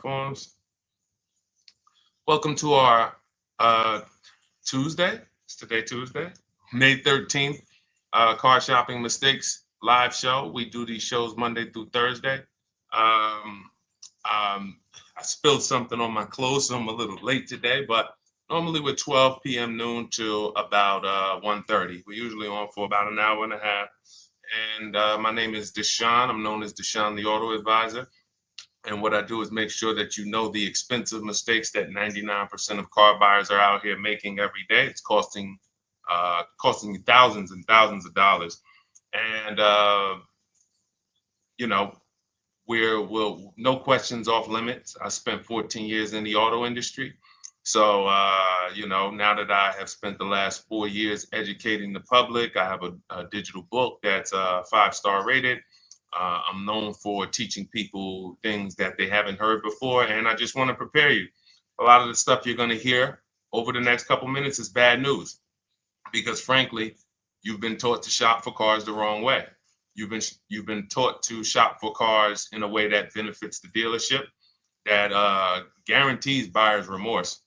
Forms. Welcome to our Tuesday. It's today Tuesday, May 13th. Car shopping mistakes live show. We do these shows Monday through Thursday. Um, I spilled something on my clothes, so I'm a little late today, but normally we're 12 p.m. noon till about 1:30. We're usually on for about an hour and a half. And my name is Deshone. I'm known as Deshone the Auto Advisor. And what I do is make sure that you know the expensive mistakes that 99% of car buyers are out here making every day. It's costing you thousands and thousands of dollars. And you know, we'll no questions off limits. I spent 14 years in the auto industry. So now that I have spent the last 4 years educating the public, I have a digital book that's 5-star rated. I'm known for teaching people things that they haven't heard before, and I just want to prepare you. A lot of the stuff you're going to hear over the next couple minutes is bad news because, frankly, you've been taught to shop for cars the wrong way. You've been taught to shop for cars in a way that benefits the dealership, that guarantees buyer's remorse,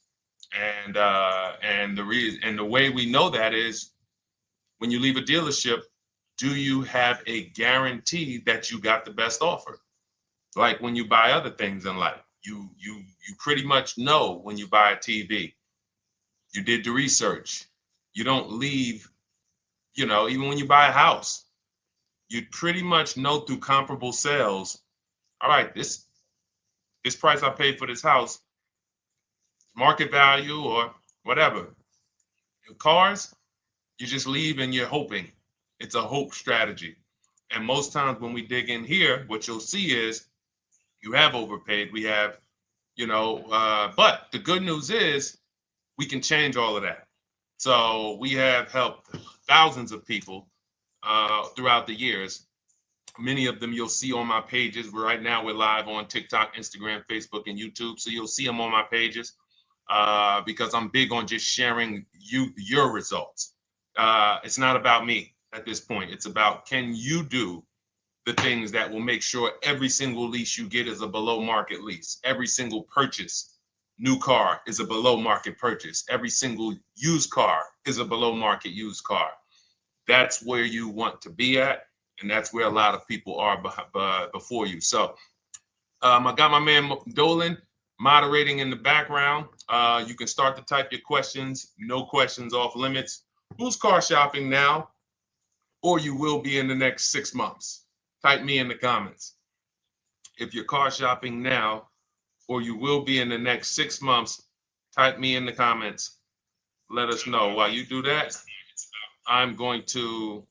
and the way we know that is when you leave a dealership. Do you have a guarantee that you got the best offer? Like when you buy other things in life, you pretty much know when you buy a TV. You did the research. You don't leave, even when you buy a house, you pretty much know through comparable sales, all right, this price I paid for this house, market value or whatever. Cars, you just leave and you're hoping. It's a hope strategy. And most times when we dig in here, what you'll see is you have overpaid. We have, but the good news is we can change all of that. So we have helped thousands of people throughout the years. Many of them you'll see on my pages. Right now we're live on TikTok, Instagram, Facebook, and YouTube. So you'll see them on my pages because I'm big on just sharing your results. It's not about me at this point. It's about, can you do the things that will make sure every single lease you get is a below market lease. Every single purchase, new car, is a below market purchase. Every single used car is a below market used car. That's where you want to be at, and that's where a lot of people are before you. So I got my man Dolan moderating in the background. You can start to type your questions. No questions off limits. Who's car shopping now, or you will be in the next 6 months? Type me in the comments. If you're car shopping now, or you will be in the next 6 months, type me in the comments. Let us know. While you do that, I'm going to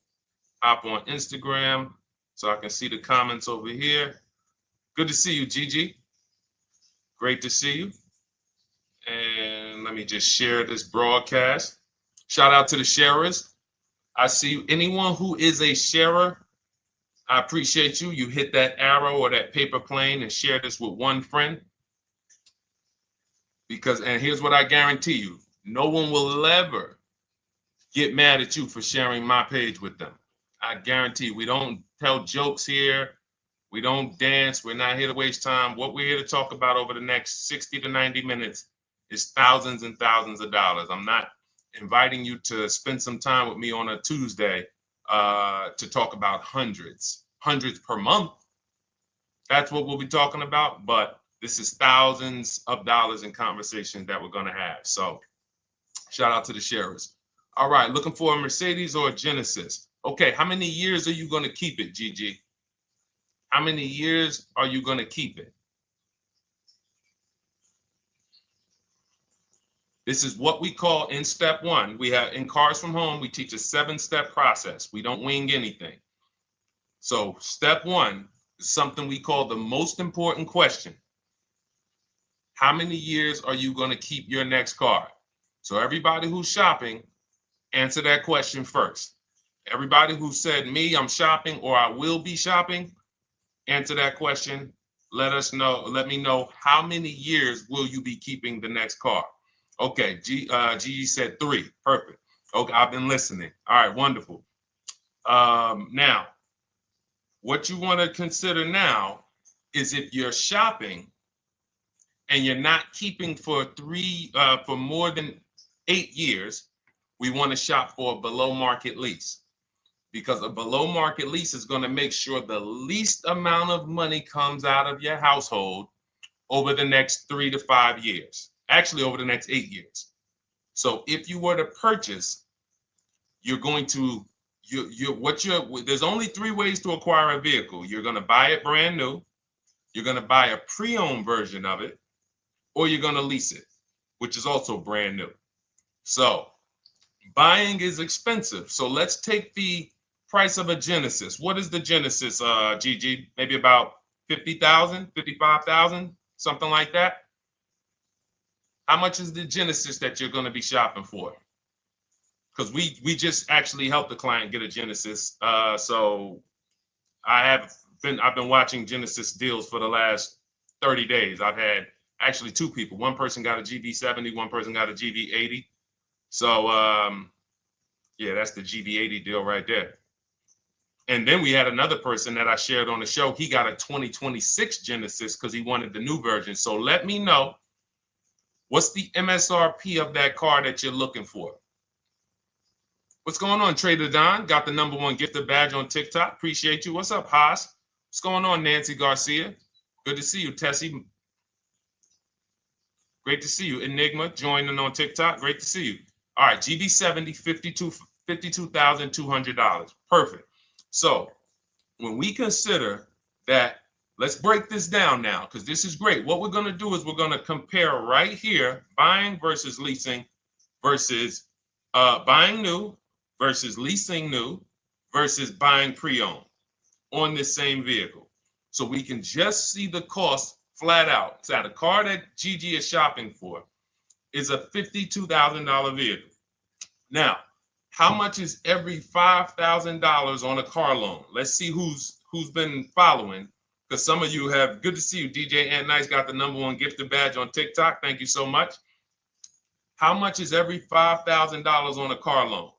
hop on Instagram so I can see the comments over here. Good to see you, Gigi. Great to see you. And let me just share this broadcast. Shout out to the sharers. I see anyone who is a sharer. I appreciate you. You hit that arrow or that paper plane and share this with one friend. And here's what I guarantee you. No one will ever get mad at you for sharing my page with them. I guarantee you, we don't tell jokes here. We don't dance. We're not here to waste time. What we're here to talk about over the next 60 to 90 minutes is thousands and thousands of dollars. I'm not inviting you to spend some time with me on a Tuesday to talk about hundreds per month. That's what we'll be talking about. But this is thousands of dollars in conversations that we're going to have. So shout out to the sharers. All right, looking for a Mercedes or a Genesis. Okay, how many years are you going to keep it, Gigi? How many years are you going to keep it? This is what we call in step one. We have in Cars from Home, we teach a 7-step process. We don't wing anything. So step one is something we call the most important question. How many years are you going to keep your next car? So everybody who's shopping, answer that question first. Everybody who said me, I'm shopping, or I will be shopping, answer that question. Let me know how many years will you be keeping the next car? Okay, Gigi said 3. Perfect. Okay, I've been listening. All right, wonderful. Now, what you want to consider now is if you're shopping, and you're not keeping for more than 8 years, we want to shop for a below market lease, because a below market lease is going to make sure the least amount of money comes out of your household over the next 3 to 5 years, actually over the next 8 years. So if you were to purchase, you're going to, there's only 3 ways to acquire a vehicle. You're going to buy it brand new, you're going to buy a pre-owned version of it, or you're going to lease it, which is also brand new. So buying is expensive. So let's take the price of a Genesis. What is the Genesis, Gigi? Maybe about 50,000, 55,000, something like that. How much is the Genesis that you're going to be shopping for? Because we just actually helped the client get a Genesis. So I've been watching Genesis deals for the last 30 days. I've had actually 2 people. One person got a GB70, one person got a GB80. So yeah, that's the GB80 deal right there. And then we had another person that I shared on the show. He got a 2026 Genesis because he wanted the new version. So let me know, what's the MSRP of that car that you're looking for? What's going on, Trader Don? Got the #1 gifted badge on TikTok. Appreciate you. What's up, Haas? What's going on, Nancy Garcia? Good to see you, Tessie. Great to see you. Enigma joining on TikTok. Great to see you. All right, GB70, $52,200. Perfect. So when we consider that, let's break this down now, because this is great. What we're going to do is we're going to compare right here, buying versus leasing versus buying new versus leasing new versus buying pre-owned on this same vehicle. So we can just see the cost flat out. So the car that Gigi is shopping for is a $52,000 vehicle. Now, how much is every $5,000 on a car loan? Let's see who's been following, because some of you have. Good to see you, DJ Ant Nice got the #1 gifted badge on TikTok. Thank you so much. How much is every $5,000 on a car loan?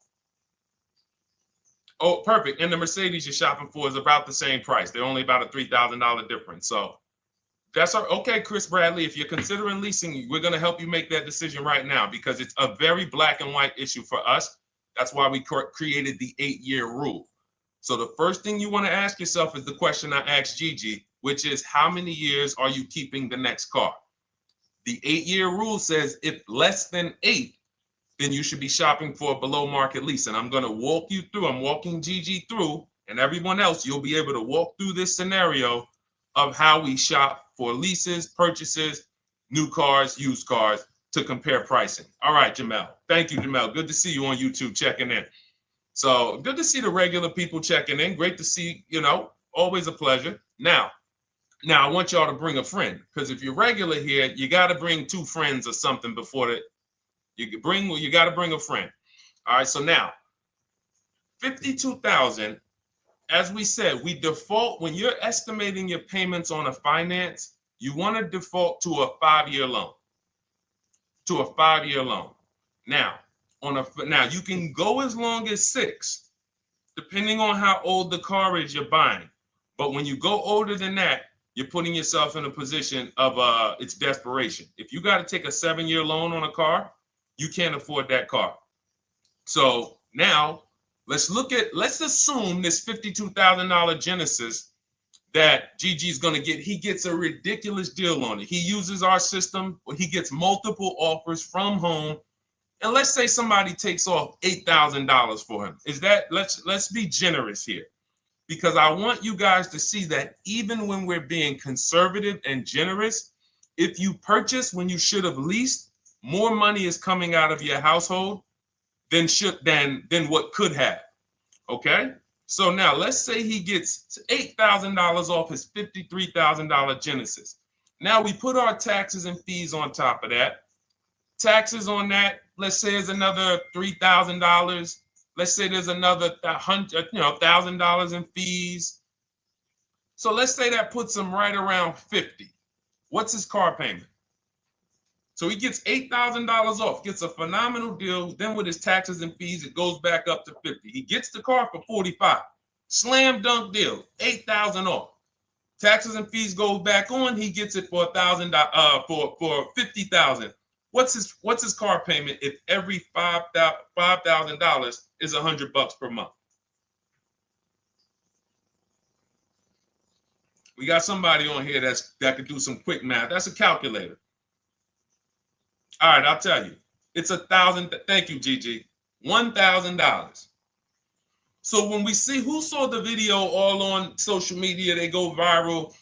Oh, perfect. And the Mercedes you're shopping for is about the same price. They're only about a $3,000 difference. So that's okay, Chris Bradley. If you're considering leasing, we're going to help you make that decision right now, because it's a very black and white issue for us. That's why we created the 8-year rule. So the first thing you want to ask yourself is the question I asked Gigi, which is, how many years are you keeping the next car? The 8-year rule says if less than 8, then you should be shopping for a below market lease. And I'm going to walk you through, I'm walking Gigi through, and everyone else, you'll be able to walk through this scenario of how we shop for leases, purchases, new cars, used cars, to compare pricing. All right, Jamel. Thank you, Jamel. Good to see you on YouTube checking in. So good to see the regular people checking in. Great to see, always a pleasure. Now I want y'all to bring a friend, because if you're regular here, you got to bring 2 friends or something before you got to bring a friend. All right, so now 52,000, as we said, we default when you're estimating your payments on a finance, you want to default to a 5-year loan. Now, you can go as long as 6, depending on how old the car is you're buying. But when you go older than that, you're putting yourself in a position of it's desperation. If you got to take a 7-year loan on a car, you can't afford that car. So now let's assume this $52,000 Genesis that Gigi's going to get. He gets a ridiculous deal on it. He uses our system, he gets multiple offers from home. And let's say somebody takes off $8,000 for him. Let's be generous here, because I want you guys to see that even when we're being conservative and generous, if you purchase when you should have leased, more money is coming out of your household than what could have. Okay? So now let's say he gets $8,000 off his $53,000 Genesis. Now we put our taxes and fees on top of that. Taxes on that, let's say, is another $3,000. Let's say there's another $1,000 in fees. So let's say that puts him right around 50. What's his car payment? So he gets $8,000 off, gets a phenomenal deal. Then with his taxes and fees, it goes back up to 50. He gets the car for 45. Slam dunk deal, $8,000 off. Taxes and fees go back on. He gets it for $1,000. For $50,000. What's his car payment if every $5,000 is $100 per month? We got somebody on here that could do some quick math. That's a calculator. All right, I'll tell you. It's $1,000. Thank you, Gigi. $1,000. So when we see who saw the video all on social media, they go viral.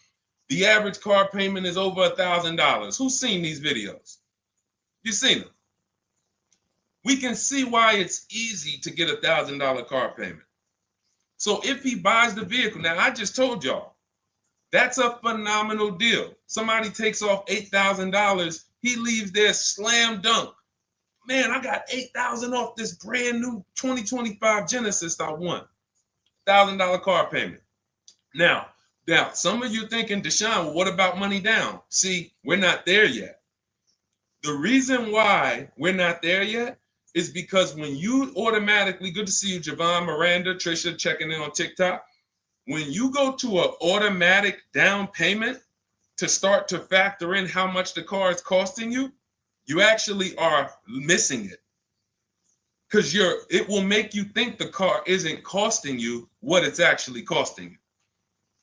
The average car payment is over $1,000. Who's seen these videos? You've seen them. We can see why it's easy to get $1,000 car payment. So if he buys the vehicle, now I just told y'all, that's a phenomenal deal. Somebody takes off $8,000. He leaves there slam dunk. Man, I got $8,000 off this brand new 2025 Genesis I won. $1,000 car payment. Now, some of you thinking, Deshone, well, what about money down? See, we're not there yet. The reason why we're not there yet is because when you automatically, good to see you, Javon, Miranda, Trisha, checking in on TikTok. When you go to an automatic down payment to start to factor in how much the car is costing you, you actually are missing it. Because it will make you think the car isn't costing you what it's actually costing you.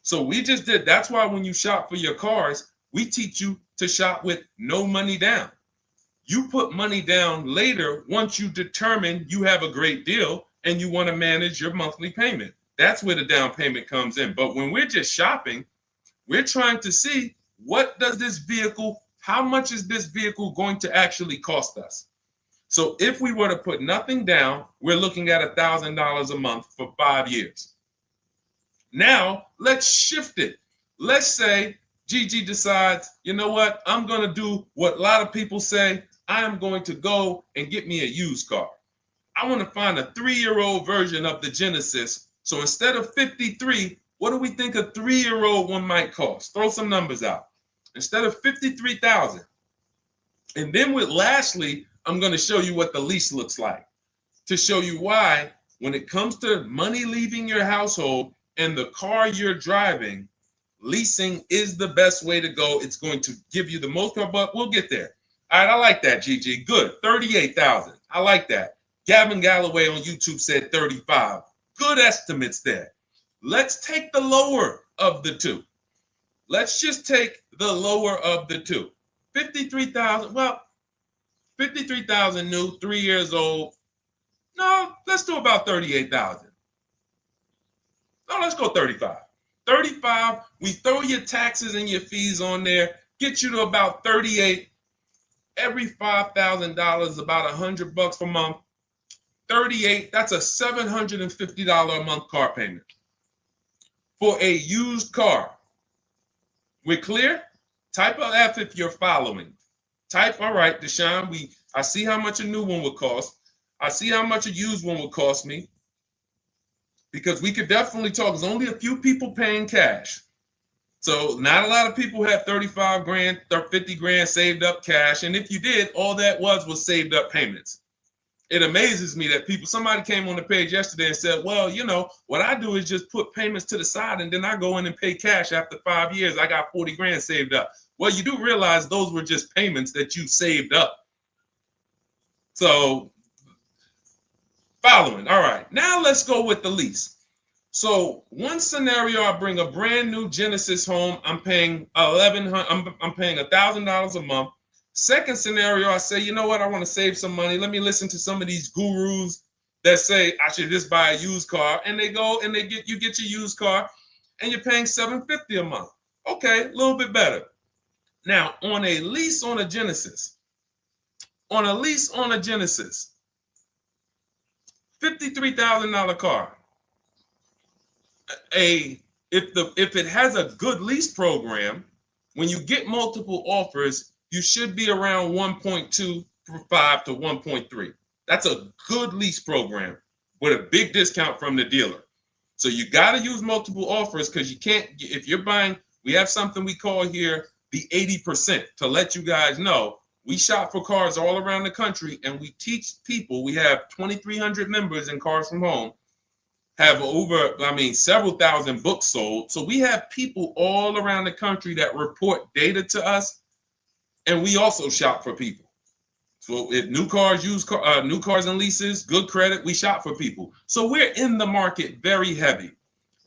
So we just did. That's why when you shop for your cars, we teach you to shop with no money down. You put money down later once you determine you have a great deal and you want to manage your monthly payment. That's where the down payment comes in. But when we're just shopping, we're trying to see how much is this vehicle going to actually cost us? So if we were to put nothing down, we're looking at $1,000 a month for 5 years. Now, let's shift it. Let's say Gigi decides, you know what? I'm going to do what a lot of people say. I am going to go and get me a used car. I want to find a 3-year-old version of the Genesis. So instead of $53,000, what do we think a 3-year-old one might cost? Throw some numbers out. Instead of $53,000. And then lastly, I'm going to show you what the lease looks like to show you why when it comes to money leaving your household and the car you're driving, leasing is the best way to go. It's going to give you the most, but we'll get there. All right, I like that, Gigi. Good. 38,000. I like that. Gavin Galloway on YouTube said 35. Good estimates there. Let's take the lower of the two. Let's just take the lower of the two. 53,000. Well, 53,000 new, 3 years old. No, let's do about 38,000. No, let's go 35. 35, we throw your taxes and your fees on there, get you to about 38. Every $5,000, about $100 per month. 38, that's a $750 a month car payment for a used car. We're clear? Type of F if you're following. Type, all right, Deshone, I see how much a new one would cost. I see how much a used one would cost me. Because we could definitely talk. There's only a few people paying cash. So not a lot of people have 35 grand, 50 grand saved up cash. And if you did, all that was saved up payments. It amazes me that somebody came on the page yesterday and said, well, you know, what I do is just put payments to the side and then I go in and pay cash after 5 years. I got 40 grand saved up. Well, you do realize those were just payments that you saved up. So following. All right, now let's go with the lease. So one scenario, I bring a brand new Genesis home. I'm paying $1,000 a month. Second scenario, I say, you know what? I want to save some money. Let me listen to some of these gurus that say I should just buy a used car, and they go and you get your used car, and you're paying $750 a month. Okay, a little bit better. Now on a lease on a Genesis, $53,000 car. If it has a good lease program, when you get multiple offers, you should be around 1.25 to 1.3. That's a good lease program with a big discount from the dealer. So you got to use multiple offers because you can't, if you're buying, we have something we call here the 80% to let you guys know. We shop for cars all around the country and we teach people, we have 2,300 members in Cars from Home, have several thousand books sold. So we have people all around the country that report data to us, and we also shop for people. So if new cars, new cars and leases, good credit, we shop for people. So we're in the market very heavy.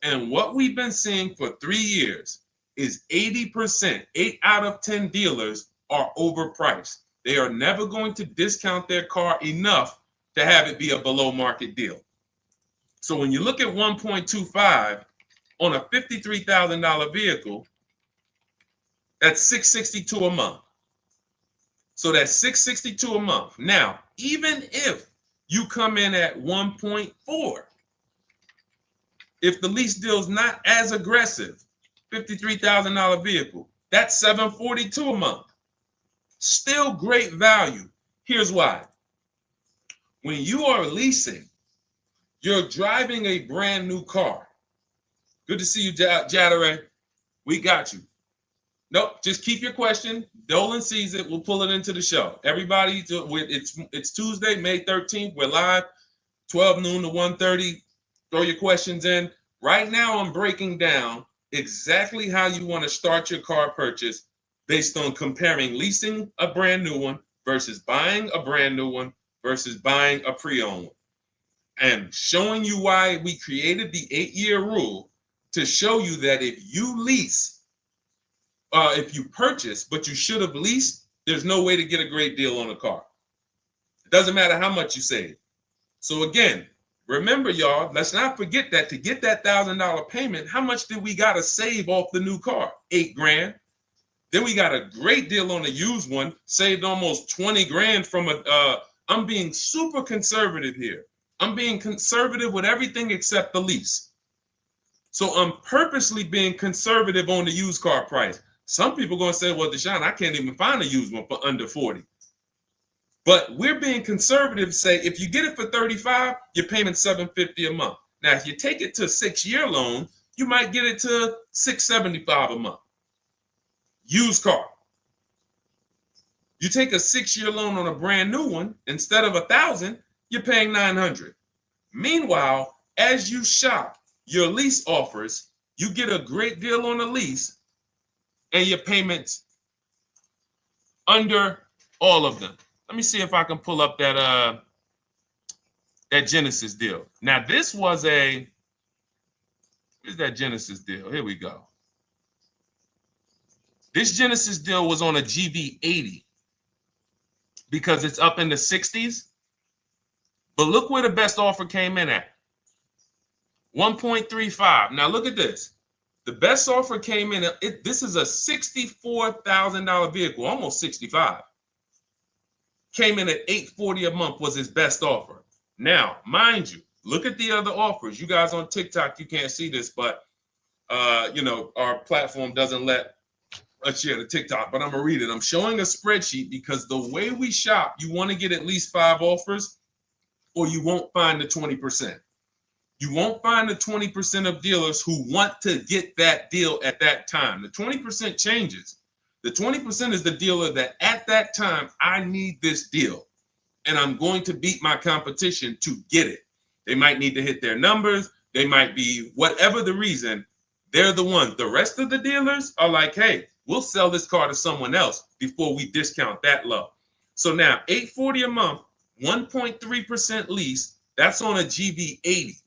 And what we've been seeing for 3 years is 80%, 8 out of 10 dealers are overpriced. They are never going to discount their car enough to have it be a below market deal. So when you look at 1.25 on a $53,000 vehicle, that's $662 a month. So that's $662 a month. Now, even if you come in at 1.4, if the lease deal is not as aggressive, $53,000 vehicle, that's $742 a month. Still great value. Here's why. When you are leasing, you're driving a brand new car. Good to see you, Jadare. We got you. Nope, just keep your question. Dolan sees it. We'll pull it into the show. Everybody, it's Tuesday, May 13th. We're live, 12 noon to 1:30. Throw your questions in. Right now, I'm breaking down exactly how you want to start your car purchase based on comparing leasing a brand new one versus buying a brand new one versus buying a pre-owned one. And showing you why we created the 8-year rule to show you that if you lease, if you purchase, but you should have leased, there's no way to get a great deal on a car. It doesn't matter how much you save. So again, remember, y'all, let's not forget that to get that $1,000 payment, how much did we got to save off the new car? $8,000. Then we got a great deal on a used one, saved almost 20 grand from I'm being super conservative here. I'm being conservative with everything except the lease. So I'm purposely being conservative on the used car price. Some people are going to say, well, Deshone, I can't even find a used one for under 40. But we're being conservative, say if you get it for 35, you're paying $750 a month. Now, if you take it to a 6-year loan, you might get it to $675 a month. Used car. You take a 6-year loan on a brand new one, instead of $1,000, you're paying $900. Meanwhile, as you shop your lease offers, you get a great deal on the lease, and your payments under all of them. Let me see if I can pull up that Genesis deal. Now, this was where's that Genesis deal? Here we go. This Genesis deal was on a GV80 because it's up in the 60s. But look where the best offer came in at. 1.35. Now look at this. The best offer came in, this is a $64,000 vehicle, almost 65. Came in at $840 a month was his best offer. Now, mind you, look at the other offers. You guys on TikTok, you can't see this, but our platform doesn't let us share the TikTok, but I'm gonna read it. I'm showing a spreadsheet because the way we shop, you want to get at least 5 offers or you won't find the 20%. You won't find the 20% of dealers who want to get that deal at that time. The 20% changes. The 20% is the dealer that at that time, I need this deal and I'm going to beat my competition to get it. They might need to hit their numbers. They might be whatever the reason. They're the ones. The rest of the dealers are like, hey, we'll sell this car to someone else before we discount that low. So now $840 a month, 1.3% lease, that's on a GV80.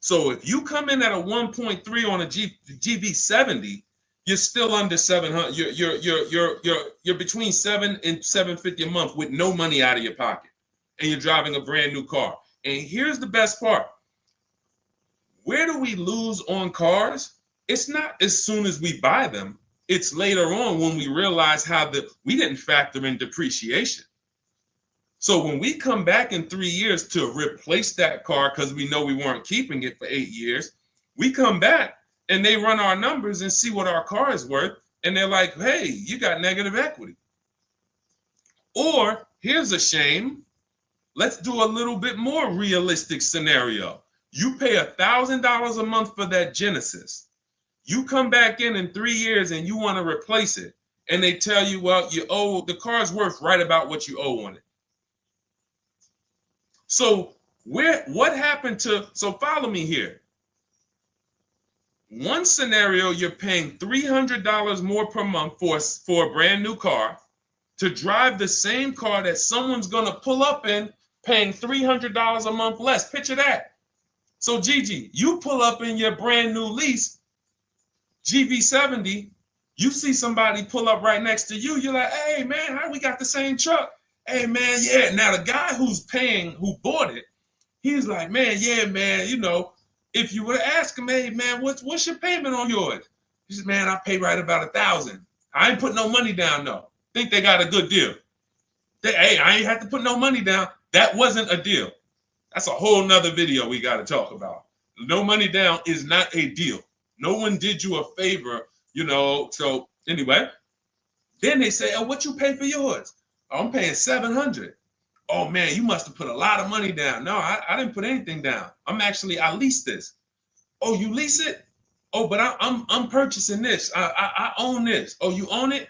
So if you come in at a 1.3 on a GV70, you're still under 700. You're between 7 and 750 a month with no money out of your pocket, and you're driving a brand new car. And here's the best part: where do we lose on cars? It's not as soon as we buy them. It's later on when we realize we didn't factor in depreciation. So when we come back in 3 years to replace that car because we know we weren't keeping it for 8 years, we come back and they run our numbers and see what our car is worth. And they're like, hey, you got negative equity. Or here's a shame. Let's do a little bit more realistic scenario. You pay $1,000 a month for that Genesis. You come back in 3 years and you want to replace it. And they tell you, well, the car's worth right about what you owe on it. So What happened to, so follow me here. One scenario, you're paying $300 more per month for a brand new car to drive the same car that someone's going to pull up in, paying $300 a month less. Picture that. So Gigi, you pull up in your brand new lease, GV70, you see somebody pull up right next to you. You're like, hey man, how we got the same truck? Hey man, yeah. Now the guy who bought it, he's like, man, yeah, man, you know, if you were to ask him, hey man, what's your payment on yours? He says, man, I pay right about $1,000. I ain't put no money down though. Think they got a good deal. Hey, I ain't had to put no money down. That wasn't a deal. That's a whole nother video we got to talk about. No money down is not a deal. No one did you a favor, you know. So anyway, then they say, oh, what you pay for yours? Oh, I'm paying $700. Oh man, you must have put a lot of money down. No, I didn't put anything down. I leased this. Oh, you lease it? Oh, but I'm purchasing this. I own this. Oh, you own it?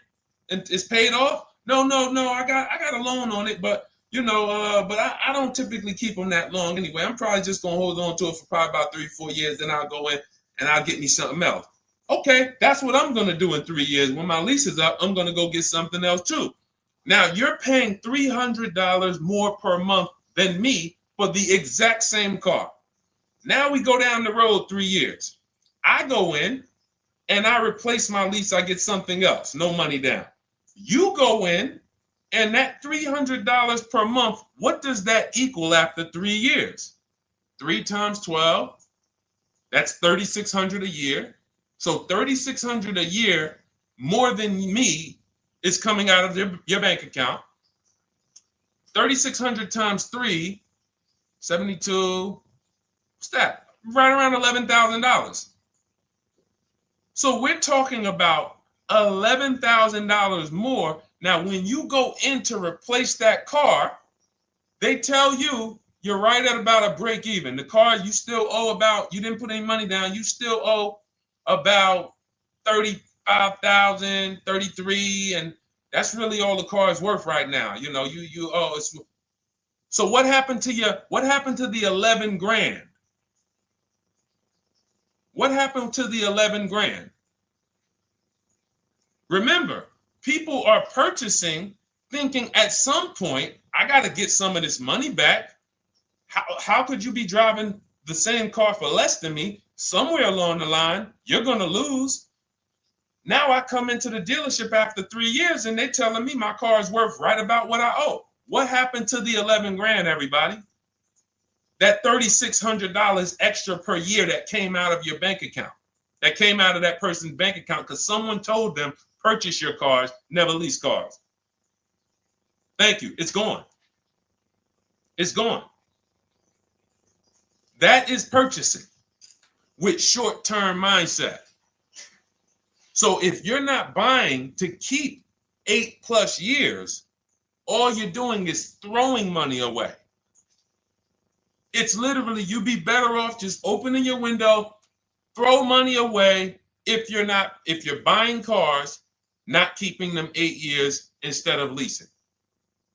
And it's paid off? No. I got a loan on it, but you know, but I don't typically keep them that long anyway. I'm probably just gonna hold on to it for probably about 3-4 years. Then I'll go in and I'll get me something else. Okay, that's what I'm gonna do in 3 years. When my lease is up, I'm gonna go get something else too. Now you're paying $300 more per month than me for the exact same car. Now we go down the road 3 years. I go in and I replace my lease. I get something else, no money down. You go in and that $300 per month, what does that equal after 3 years? 3 times 12, that's $3,600 a year. So $3,600 a year more than me is coming out of your bank account. 3,600 times 3, 72, what's that? Right around $11,000. So we're talking about $11,000 more. Now, when you go in to replace that car, they tell you you're right at about a break even. The car you still owe about, you didn't put any money down, you still owe about 35,000, 33, and that's really all the car is worth right now. You know, you owe. So what happened to you? What happened to the 11 grand? What happened to the 11 grand? Remember, people are purchasing thinking at some point, I got to get some of this money back. How could you be driving the same car for less than me? Somewhere along the line, you're going to lose. Now I come into the dealership after 3 years and they're telling me my car is worth right about what I owe. What happened to the 11 grand, everybody? That $3,600 extra per year that came out of your bank account, that came out of that person's bank account because someone told them, purchase your cars, never lease cars. Thank you. It's gone. It's gone. That is purchasing with short-term mindset. So if you're not buying to keep 8+ years, all you're doing is throwing money away. It's literally, you'd be better off just opening your window, throw money away if you're buying cars, not keeping them 8 years instead of leasing.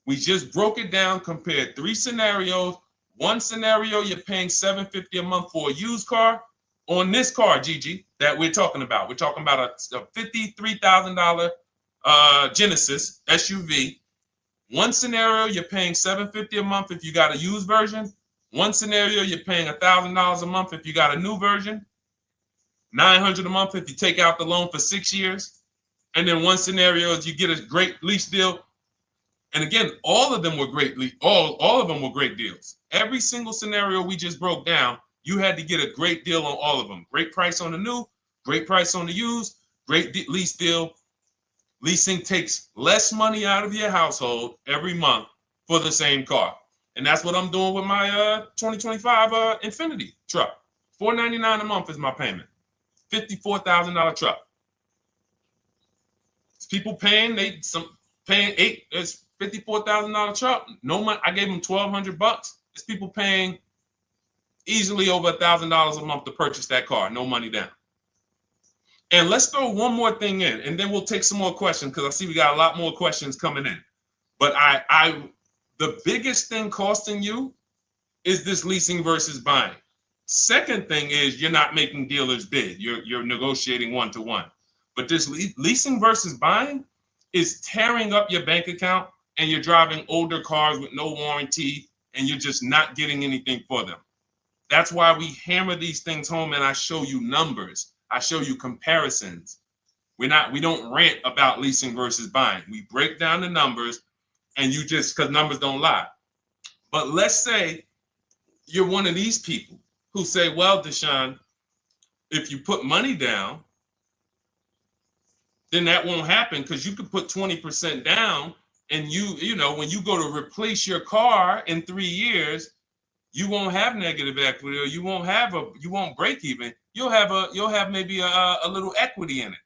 We just broke it down, compared 3 scenarios. One scenario, you're paying $750 a month for a used car. On this car, Gigi, that we're talking about a $53,000 Genesis SUV. One scenario, you're paying $750 a month if you got a used version. One scenario, you're paying $1,000 a month if you got a new version. $900 a month if you take out the loan for 6 years. And then one scenario is you get a great lease deal. And again, all of them were great. All of them were great deals. Every single scenario we just broke down, you had to get a great deal on all of them. Great price on the new, great price on the used, great lease deal. Leasing takes less money out of your household every month for the same car. And that's what I'm doing with my 2025 Infiniti truck. $499 a month is my payment. $54,000 truck. It's people paying, it's $54,000 truck. No money. I gave them $1,200. It's people paying easily over $1,000 a month to purchase that car. No money down. And let's throw one more thing in, and then we'll take some more questions because I see we got a lot more questions coming in. But the biggest thing costing you is this leasing versus buying? Second thing is you're not making dealers bid. You're negotiating one-to-one. But this leasing versus buying is tearing up your bank account, and you're driving older cars with no warranty, and you're just not getting anything for them. That's why we hammer these things home, and I show you numbers. I show you comparisons. We don't rant about leasing versus buying. We break down the numbers, and you just, because numbers don't lie. But let's say you're one of these people who say, well, Deshone, if you put money down, then that won't happen, because you could put 20% down, and you know, when you go to replace your car in 3 years, you won't have negative equity, or you won't break even. You'll have maybe a little equity in it.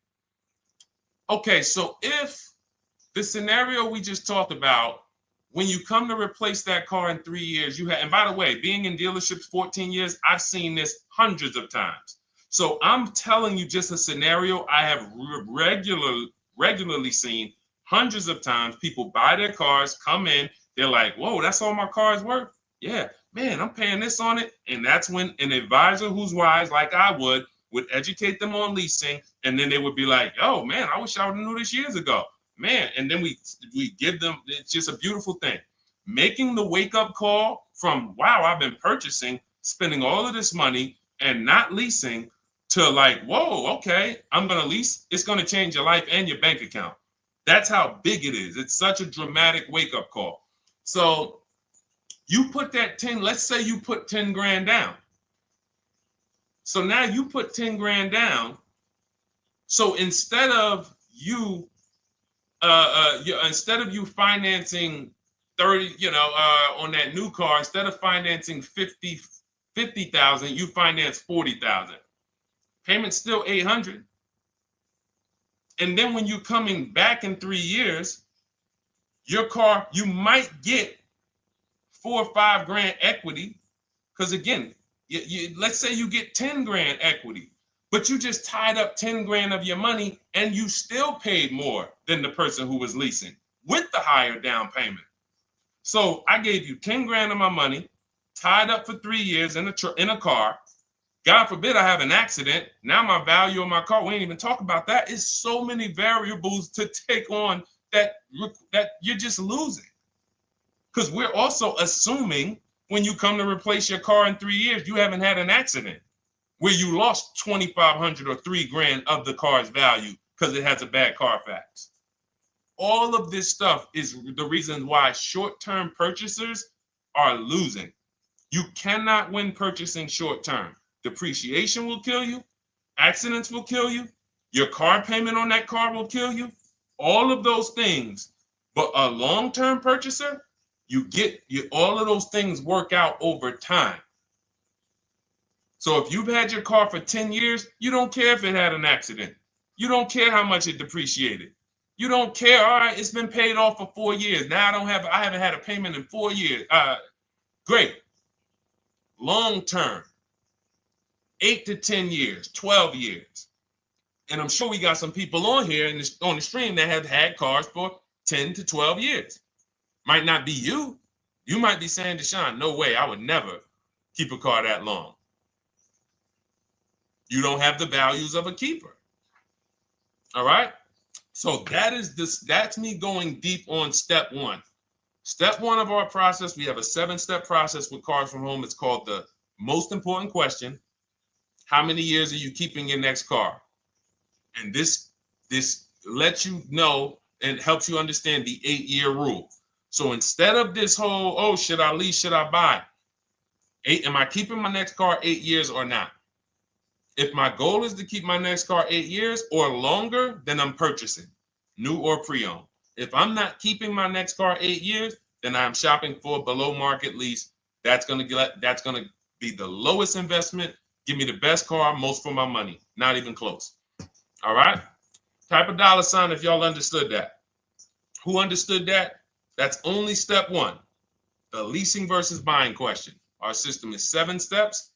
Okay, so if the scenario we just talked about, when you come to replace that car in 3 years, and by the way, being in dealerships 14 years, I've seen this hundreds of times. So I'm telling you just a scenario I have regularly seen hundreds of times. People buy their cars, come in, they're like, whoa, that's all my car's worth? Yeah, man, I'm paying this on it. And that's when an advisor who's wise, like I would educate them on leasing. And then they would be like, oh, man, I wish I would have knew this years ago. Man, and then we give them, it's just a beautiful thing. Making the wake-up call from, wow, I've been purchasing, spending all of this money and not leasing, to like, whoa, okay, I'm going to lease. It's going to change your life and your bank account. That's how big it is. It's such a dramatic wake-up call. So you put that 10, let's say you put 10 grand down. So now you put 10 grand down. So instead of you financing 30, on that new car, instead of financing 50,000, you finance 40,000. Payment's still 800. And then when you're coming back in 3 years, your car, you might get 4 or 5 grand equity. Because again, let's say you get 10 grand equity, but you just tied up 10 grand of your money, and you still paid more than the person who was leasing with the higher down payment. So I gave you 10 grand of my money, tied up for 3 years in a car. God forbid I have an accident. Now my value of my car, we ain't even talk about that. It's so many variables to take on that you're just losing. Because we're also assuming when you come to replace your car in 3 years, you haven't had an accident where you lost 2,500 or 3 grand of the car's value because it has a bad Carfax. All of this stuff is the reason why short-term purchasers are losing. You cannot win purchasing short-term. Depreciation will kill you. Accidents will kill you. Your car payment on that car will kill you. All of those things. But a long-term purchaser, all of those things work out over time. So if you've had your car for 10 years, you don't care if it had an accident. You don't care how much it depreciated. You don't care. All right, it's been paid off for 4 years. Now I haven't had a payment in 4 years. Great. Long-term. 8 to 10 years, 12 years. And I'm sure we got some people on here on the stream that have had cars for 10 to 12 years. Might not be you. You might be saying, Deshone, no way, I would never keep a car that long. You don't have the values of a keeper. All right? So that's me going deep on step one. Step one of our process, we have a 7-step process with Cars from Home. It's called the most important question. How many years are you keeping your next car? And this lets you know and helps you understand the 8-year rule. So instead of this whole, oh, should I lease, should I buy? Am I keeping my next car 8 years or not? If my goal is to keep my next car 8 years or longer, then I'm purchasing, new or pre-owned. If I'm not keeping my next car 8 years, then I'm shopping for a below market lease. That's gonna be the lowest investment. Give me the best car, most for my money. Not even close. All right? Type a dollar sign if y'all understood that. Who understood that? That's only step one. The leasing versus buying question. Our system is 7 steps.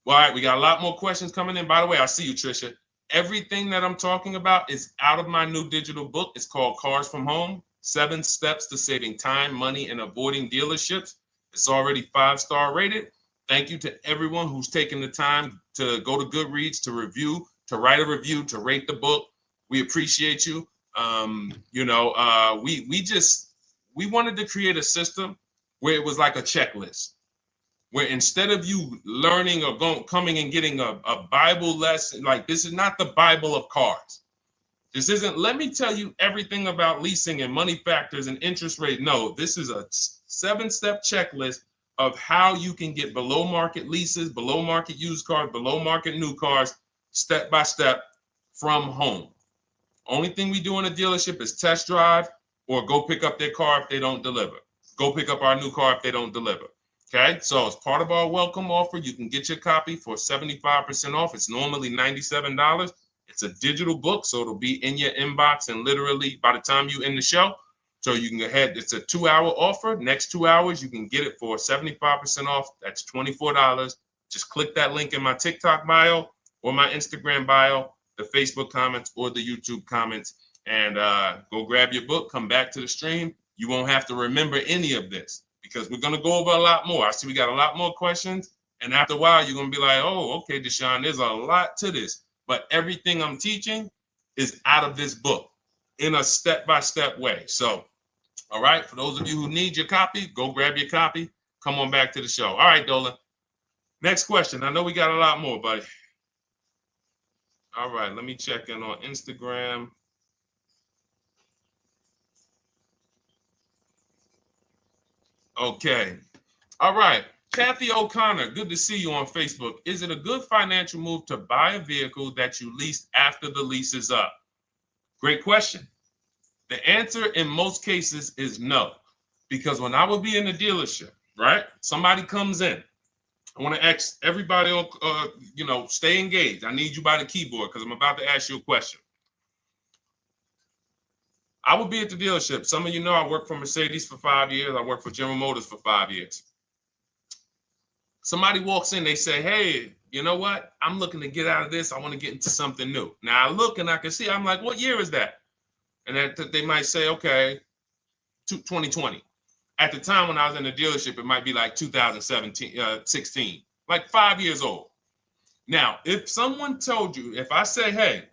All right, we got a lot more questions coming in. By the way, I see you, Trisha. Everything that I'm talking about is out of my new digital book. It's called Cars from Home, 7 Steps to Saving Time, Money, and Avoiding Dealerships. It's already 5-star rated. Thank you to everyone who's taken the time to go to Goodreads to review, to write a review, to rate the book. We appreciate you. We wanted to create a system where it was like a checklist, where instead of you learning or coming and getting a Bible lesson, like this is not the Bible of cars. This isn't, let me tell you everything about leasing and money factors and interest rate. No, this is a 7-step checklist of how you can get below market leases, below market used cars, below market new cars, step by step from home. Only thing we do in a dealership is test drive or go pick up their car if they don't deliver. Go pick up our new car if they don't deliver. Okay, so as part of our welcome offer, you can get your copy for 75% off. It's normally $97. It's a digital book, so it'll be in your inbox and literally by the time you end the show. So you can go ahead. It's a 2-hour offer. Next 2 hours, you can get it for 75% off. That's $24. Just click that link in my TikTok bio or my Instagram bio, the Facebook comments or the YouTube comments, and go grab your book. Come back to the stream. You won't have to remember any of this because we're going to go over a lot more. I see we got a lot more questions. And after a while, you're going to be like, oh, okay, Deshone, there's a lot to this. But everything I'm teaching is out of this book in a step-by-step way. So, all right, for those of you who need your copy, go grab your copy. Come on back to the show. All right, Dolan. Next question. I know we got a lot more, buddy. All right, let me check in on Instagram. Okay. All right. Kathy O'Connor, good to see you on Facebook. Is it a good financial move to buy a vehicle that you leased after the lease is up? Great question. The answer in most cases is no, because when I would be in the dealership, right? Somebody comes in. I want to ask everybody, stay engaged. I need you by the keyboard because I'm about to ask you a question. I would be at the dealership. Some of you know I worked for Mercedes for 5 years. I worked for General Motors for 5 years. Somebody walks in, they say, hey, you know what? I'm looking to get out of this. I want to get into something new. Now I look and I can see, I'm like, what year is that? And that they might say, okay, 2020. At the time when I was in the dealership, it might be like 16, like 5 years old. Now, if someone told you, if I say, hey,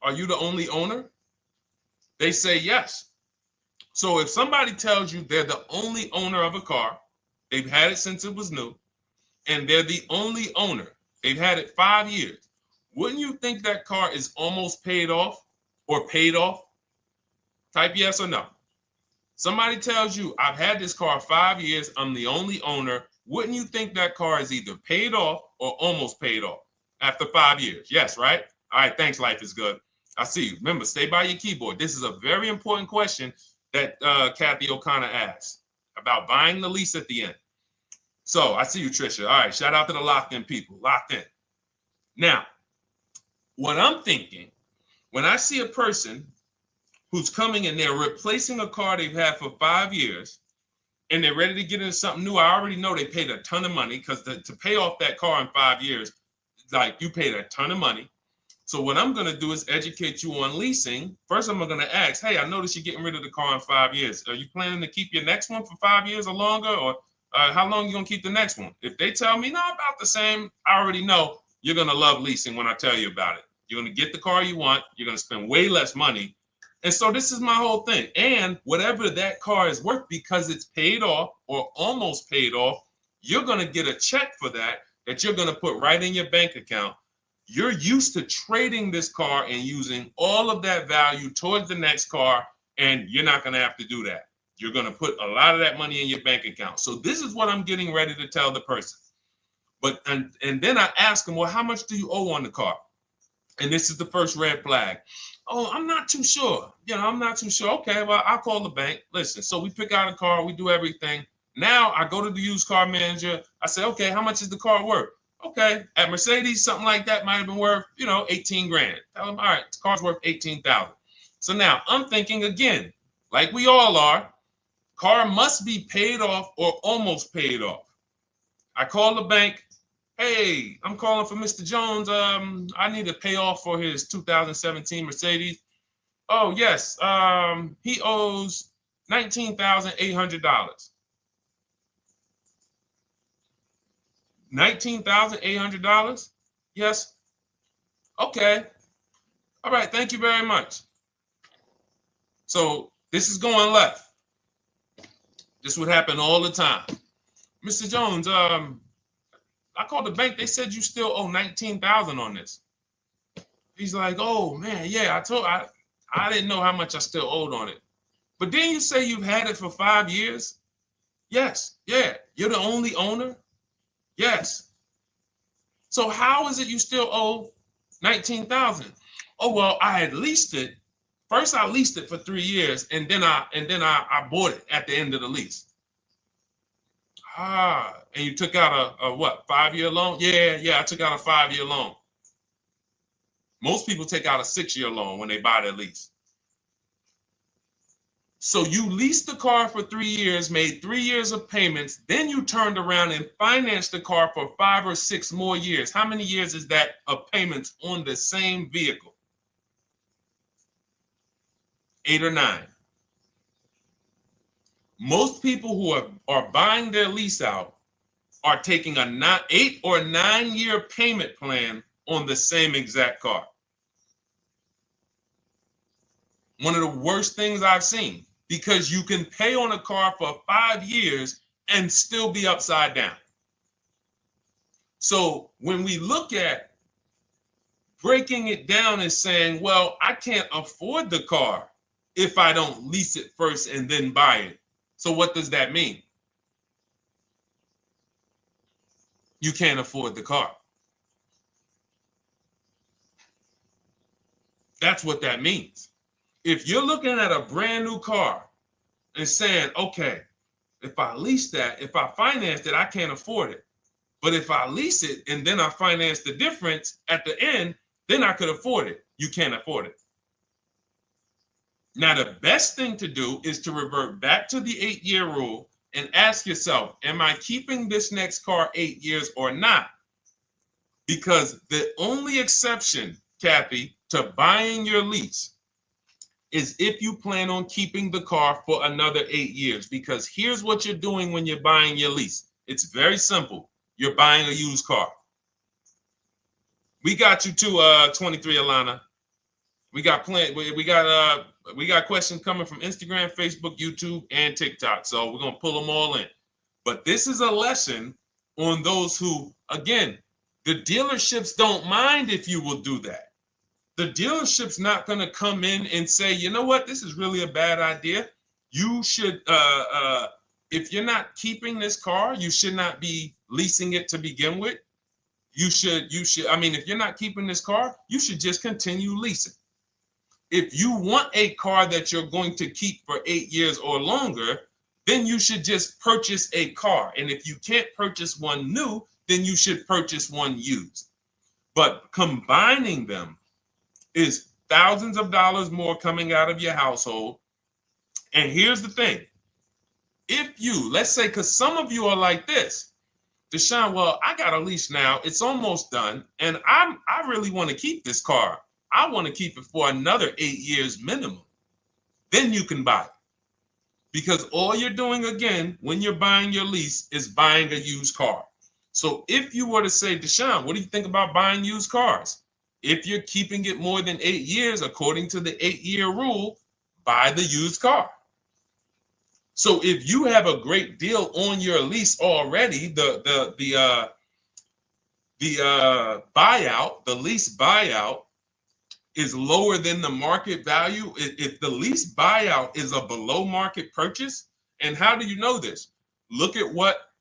are you the only owner? They say yes. So if somebody tells you they're the only owner of a car, they've had it since it was new, and they're the only owner, they've had it 5 years, wouldn't you think that car is almost paid off or paid off? Type yes or no. Somebody tells you, I've had this car 5 years, I'm the only owner. Wouldn't you think that car is either paid off or almost paid off after 5 years? Yes, right? All right, thanks, Life is Good. I see you. Remember, stay by your keyboard. This is a very important question that Kathy O'Connor asked about buying the lease at the end. So I see you, Trisha. All right, shout out to the locked in people. Locked in. Now, what I'm thinking, when I see a person who's coming in, they're replacing a car they've had for 5 years, and they're ready to get into something new. I already know they paid a ton of money because to pay off that car in 5 years, like you paid a ton of money. So what I'm going to do is educate you on leasing. First, I'm going to ask, hey, I noticed you're getting rid of the car in 5 years. Are you planning to keep your next one for 5 years or longer? Or how long are you going to keep the next one? If they tell me, no, about the same, I already know you're going to love leasing when I tell you about it. You're going to get the car you want. You're going to spend way less money. And so this is my whole thing. And whatever that car is worth, because it's paid off or almost paid off, you're going to get a check for that you're going to put right in your bank account. You're used to trading this car and using all of that value towards the next car, and you're not going to have to do that. You're going to put a lot of that money in your bank account. So this is what I'm getting ready to tell the person. But and then I ask them, well, how much do you owe on the car? And this is the first red flag. Oh, I'm not too sure. I'm not too sure. Okay, well, I'll call the bank. Listen, so we pick out a car, we do everything. Now I go to the used car manager. I say, okay, how much is the car worth? Okay, at Mercedes, something like that might have been worth, 18 grand. Tell them, all right, the car's worth 18,000. So now I'm thinking again, like we all are, car must be paid off or almost paid off. I call the bank. Hey, I'm calling for Mr. Jones. I need to pay off for his 2017 Mercedes. Oh, yes. He owes $19,800. $19,800? Yes. Okay. All right. Thank you very much. So this is going left. This would happen all the time. Mr. Jones, I called the bank. They said you still owe 19,000 on this. He's like, oh man, yeah, I didn't know how much I still owed on it. But didn't you say you've had it for 5 years? Yes. Yeah. You're the only owner? Yes. So how is it you still owe 19,000? Oh, well, I had leased it. First I leased it for 3 years and then I bought it at the end of the lease. Ah, and you took out a what, 5-year loan? Yeah, I took out a 5-year loan. Most people take out a 6-year loan when they buy their lease. So you leased the car for 3 years, made 3 years of payments, then you turned around and financed the car for 5 or 6 more years. How many years is that of payments on the same vehicle? 8 or 9. Most people who are buying their lease out are taking a 8 or 9 year payment plan on the same exact car. One of the worst things I've seen, because you can pay on a car for 5 years and still be upside down. So when we look at breaking it down and saying, well, I can't afford the car if I don't lease it first and then buy it. So what does that mean? You can't afford the car. That's what that means. If you're looking at a brand new car and saying, okay, if I lease that, if I finance it, I can't afford it. But if I lease it and then I finance the difference at the end, then I could afford it. You can't afford it. Now, the best thing to do is to revert back to the 8-year rule and ask yourself, am I keeping this next car 8 years or not? Because the only exception, Kathy, to buying your lease is if you plan on keeping the car for another 8 years. Because here's what you're doing when you're buying your lease. It's very simple. You're buying a used car. We got you to 23, Alana. We got questions coming from Instagram, Facebook, YouTube, and TikTok. So we're gonna pull them all in. But this is a lesson on those who, again, the dealerships don't mind if you will do that. The dealership's not gonna come in and say, you know what, this is really a bad idea. You should, if you're not keeping this car, you should not be leasing it to begin with. You should, I mean, if you're not keeping this car, you should just continue leasing. If you want a car that you're going to keep for 8 years or longer, then you should just purchase a car. And if you can't purchase one new, then you should purchase one used. But combining them is thousands of dollars more coming out of your household. And here's the thing. If you, let's say, because some of you are like this, Deshone, well, I got a lease now. It's almost done. And I really want to keep this car. I want to keep it for another 8 years minimum. Then you can buy it. Because all you're doing, again, when you're buying your lease is buying a used car. So if you were to say, Deshone, what do you think about buying used cars? If you're keeping it more than 8 years, according to the 8-year rule, buy the used car. So if you have a great deal on your lease already, the buyout, the lease buyout is lower than the market value. If the lease buyout is a below market purchase, and how do you know this? Look at what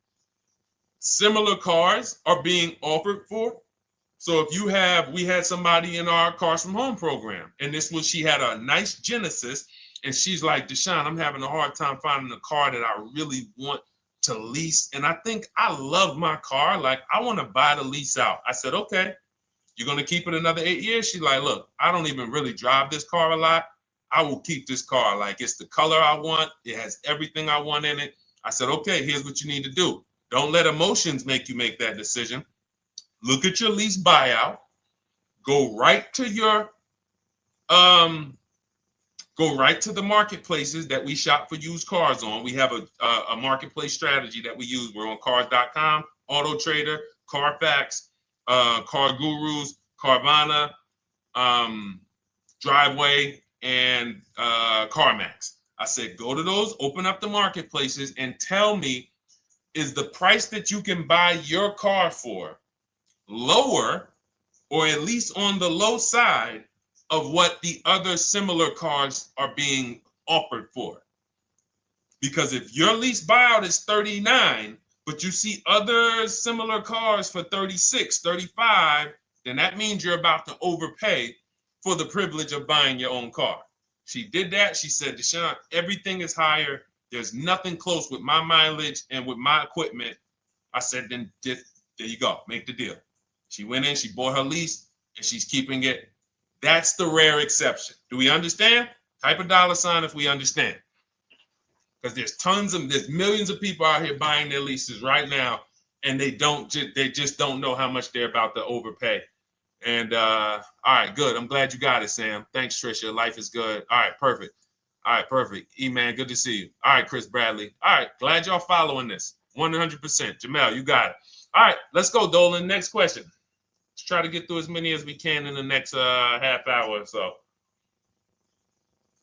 similar cars are being offered for. So if you have, we had somebody in our Cars from Home program, and she had a nice Genesis, and she's like, Deshone, I'm having a hard time finding a car that I really want to lease. And I think I love my car. Like, I want to buy the lease out. I said, okay, you're going to keep it another 8 years? She's like, look, I don't even really drive this car a lot. I will keep this car. Like, it's the color I want. It has everything I want in it. I said, okay, here's what you need to do. Don't let emotions make you make that decision. Look at your lease buyout. Go right to your go right to the marketplaces that we shop for used cars on. We have a marketplace strategy that we use. We're on cars.com, Auto Trader, Carfax, Car Gurus, Carvana, Driveway, and CarMax. I said, go to those, open up the marketplaces, and tell me, is the price that you can buy your car for lower, or at least on the low side of what the other similar cars are being offered for? Because if your lease buyout is 39, but you see other similar cars for 36, 35, then that means you're about to overpay for the privilege of buying your own car. She did that. She said, Deshone, everything is higher. There's nothing close with my mileage and with my equipment. I said, then there you go. Make the deal. She went in, she bought her lease, and she's keeping it. That's the rare exception. Do we understand? Type a $sign if we understand. Because there's millions of people out here buying their leases right now, and they just don't know how much they're about to overpay. And all right, good. I'm glad you got it, Sam. Thanks, Trisha. Life is good. All right, perfect. All right, perfect. E-Man, good to see you. All right, Chris Bradley. All right, glad y'all following this. 100%. Jamel, you got it. All right, let's go, Dolan. Next question. Let's try to get through as many as we can in the next half hour or so.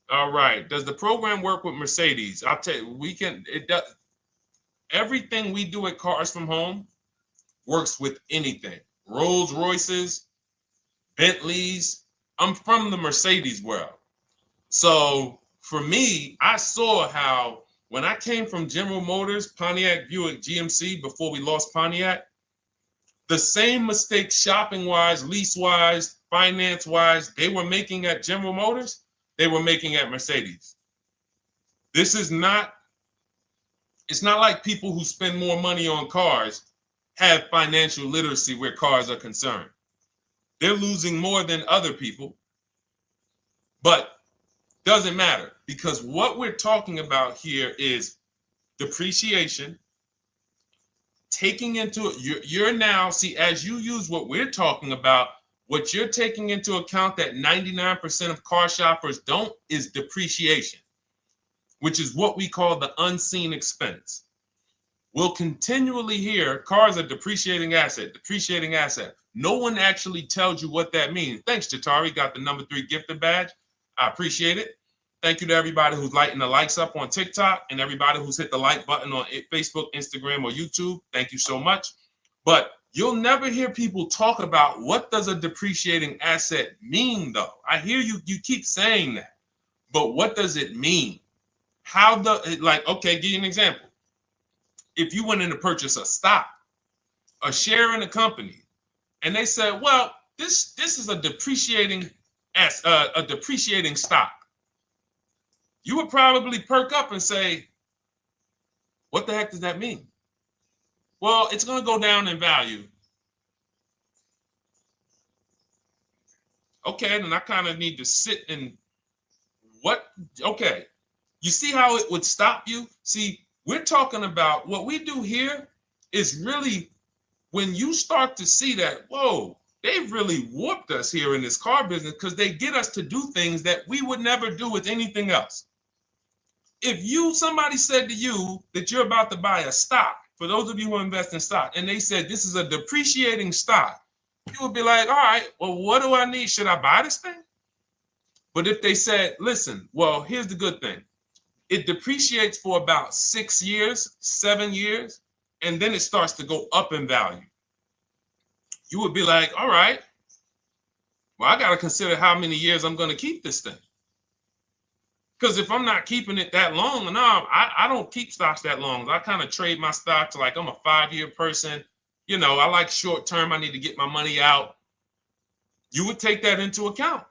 All right. Does the program work with Mercedes? I'll tell you, it does. Everything we do at Cars from Home works with anything. Rolls Royces, Bentleys. I'm from the Mercedes world. So for me, I saw how when I came from General Motors, Pontiac, Buick, GMC, before we lost Pontiac, the same mistakes shopping-wise, lease-wise, finance-wise, they were making at General Motors, they were making at Mercedes. It's not like people who spend more money on cars have financial literacy where cars are concerned. They're losing more than other people, but doesn't matter, because what we're talking about here is depreciation, taking into you're now, see, as you use what we're talking about, what you're taking into account that 99% of car shoppers don't is depreciation, which is what we call the unseen expense. We'll continually hear cars are depreciating asset, depreciating asset. No one actually tells you what that means. Thanks, Jatari. Got the number 3 gifted badge. I appreciate it. Thank you to everybody who's lighting the likes up on TikTok and everybody who's hit the like button on Facebook, Instagram, or YouTube. Thank you so much. But you'll never hear people talk about what does a depreciating asset mean, though. I hear you keep saying that, but what does it mean? Okay, give you an example. If you went in to purchase a stock, a share in a company, and they said, well, this is a depreciating stock, you would probably perk up and say, what the heck does that mean? Well, it's going to go down in value. Okay, then I kind of need to sit and okay. You see how it would stop you? See, we're talking about what we do here is really when you start to see that, whoa, they've really warped us here in this car business because they get us to do things that we would never do with anything else. If somebody said to you that you're about to buy a stock, for those of you who invest in stock, and they said this is a depreciating stock, you would be like, all right, well, what do I need? Should I buy this thing? But if they said, listen, well, here's the good thing. It depreciates for about 6 years, 7 years, and then it starts to go up in value. You would be like, all right, well, I got to consider how many years I'm going to keep this thing. Because if I'm not keeping it that long, no, I don't keep stocks that long. I kind of trade my stocks like I'm a 5-year person. You know, I like short term. I need to get my money out. You would take that into account.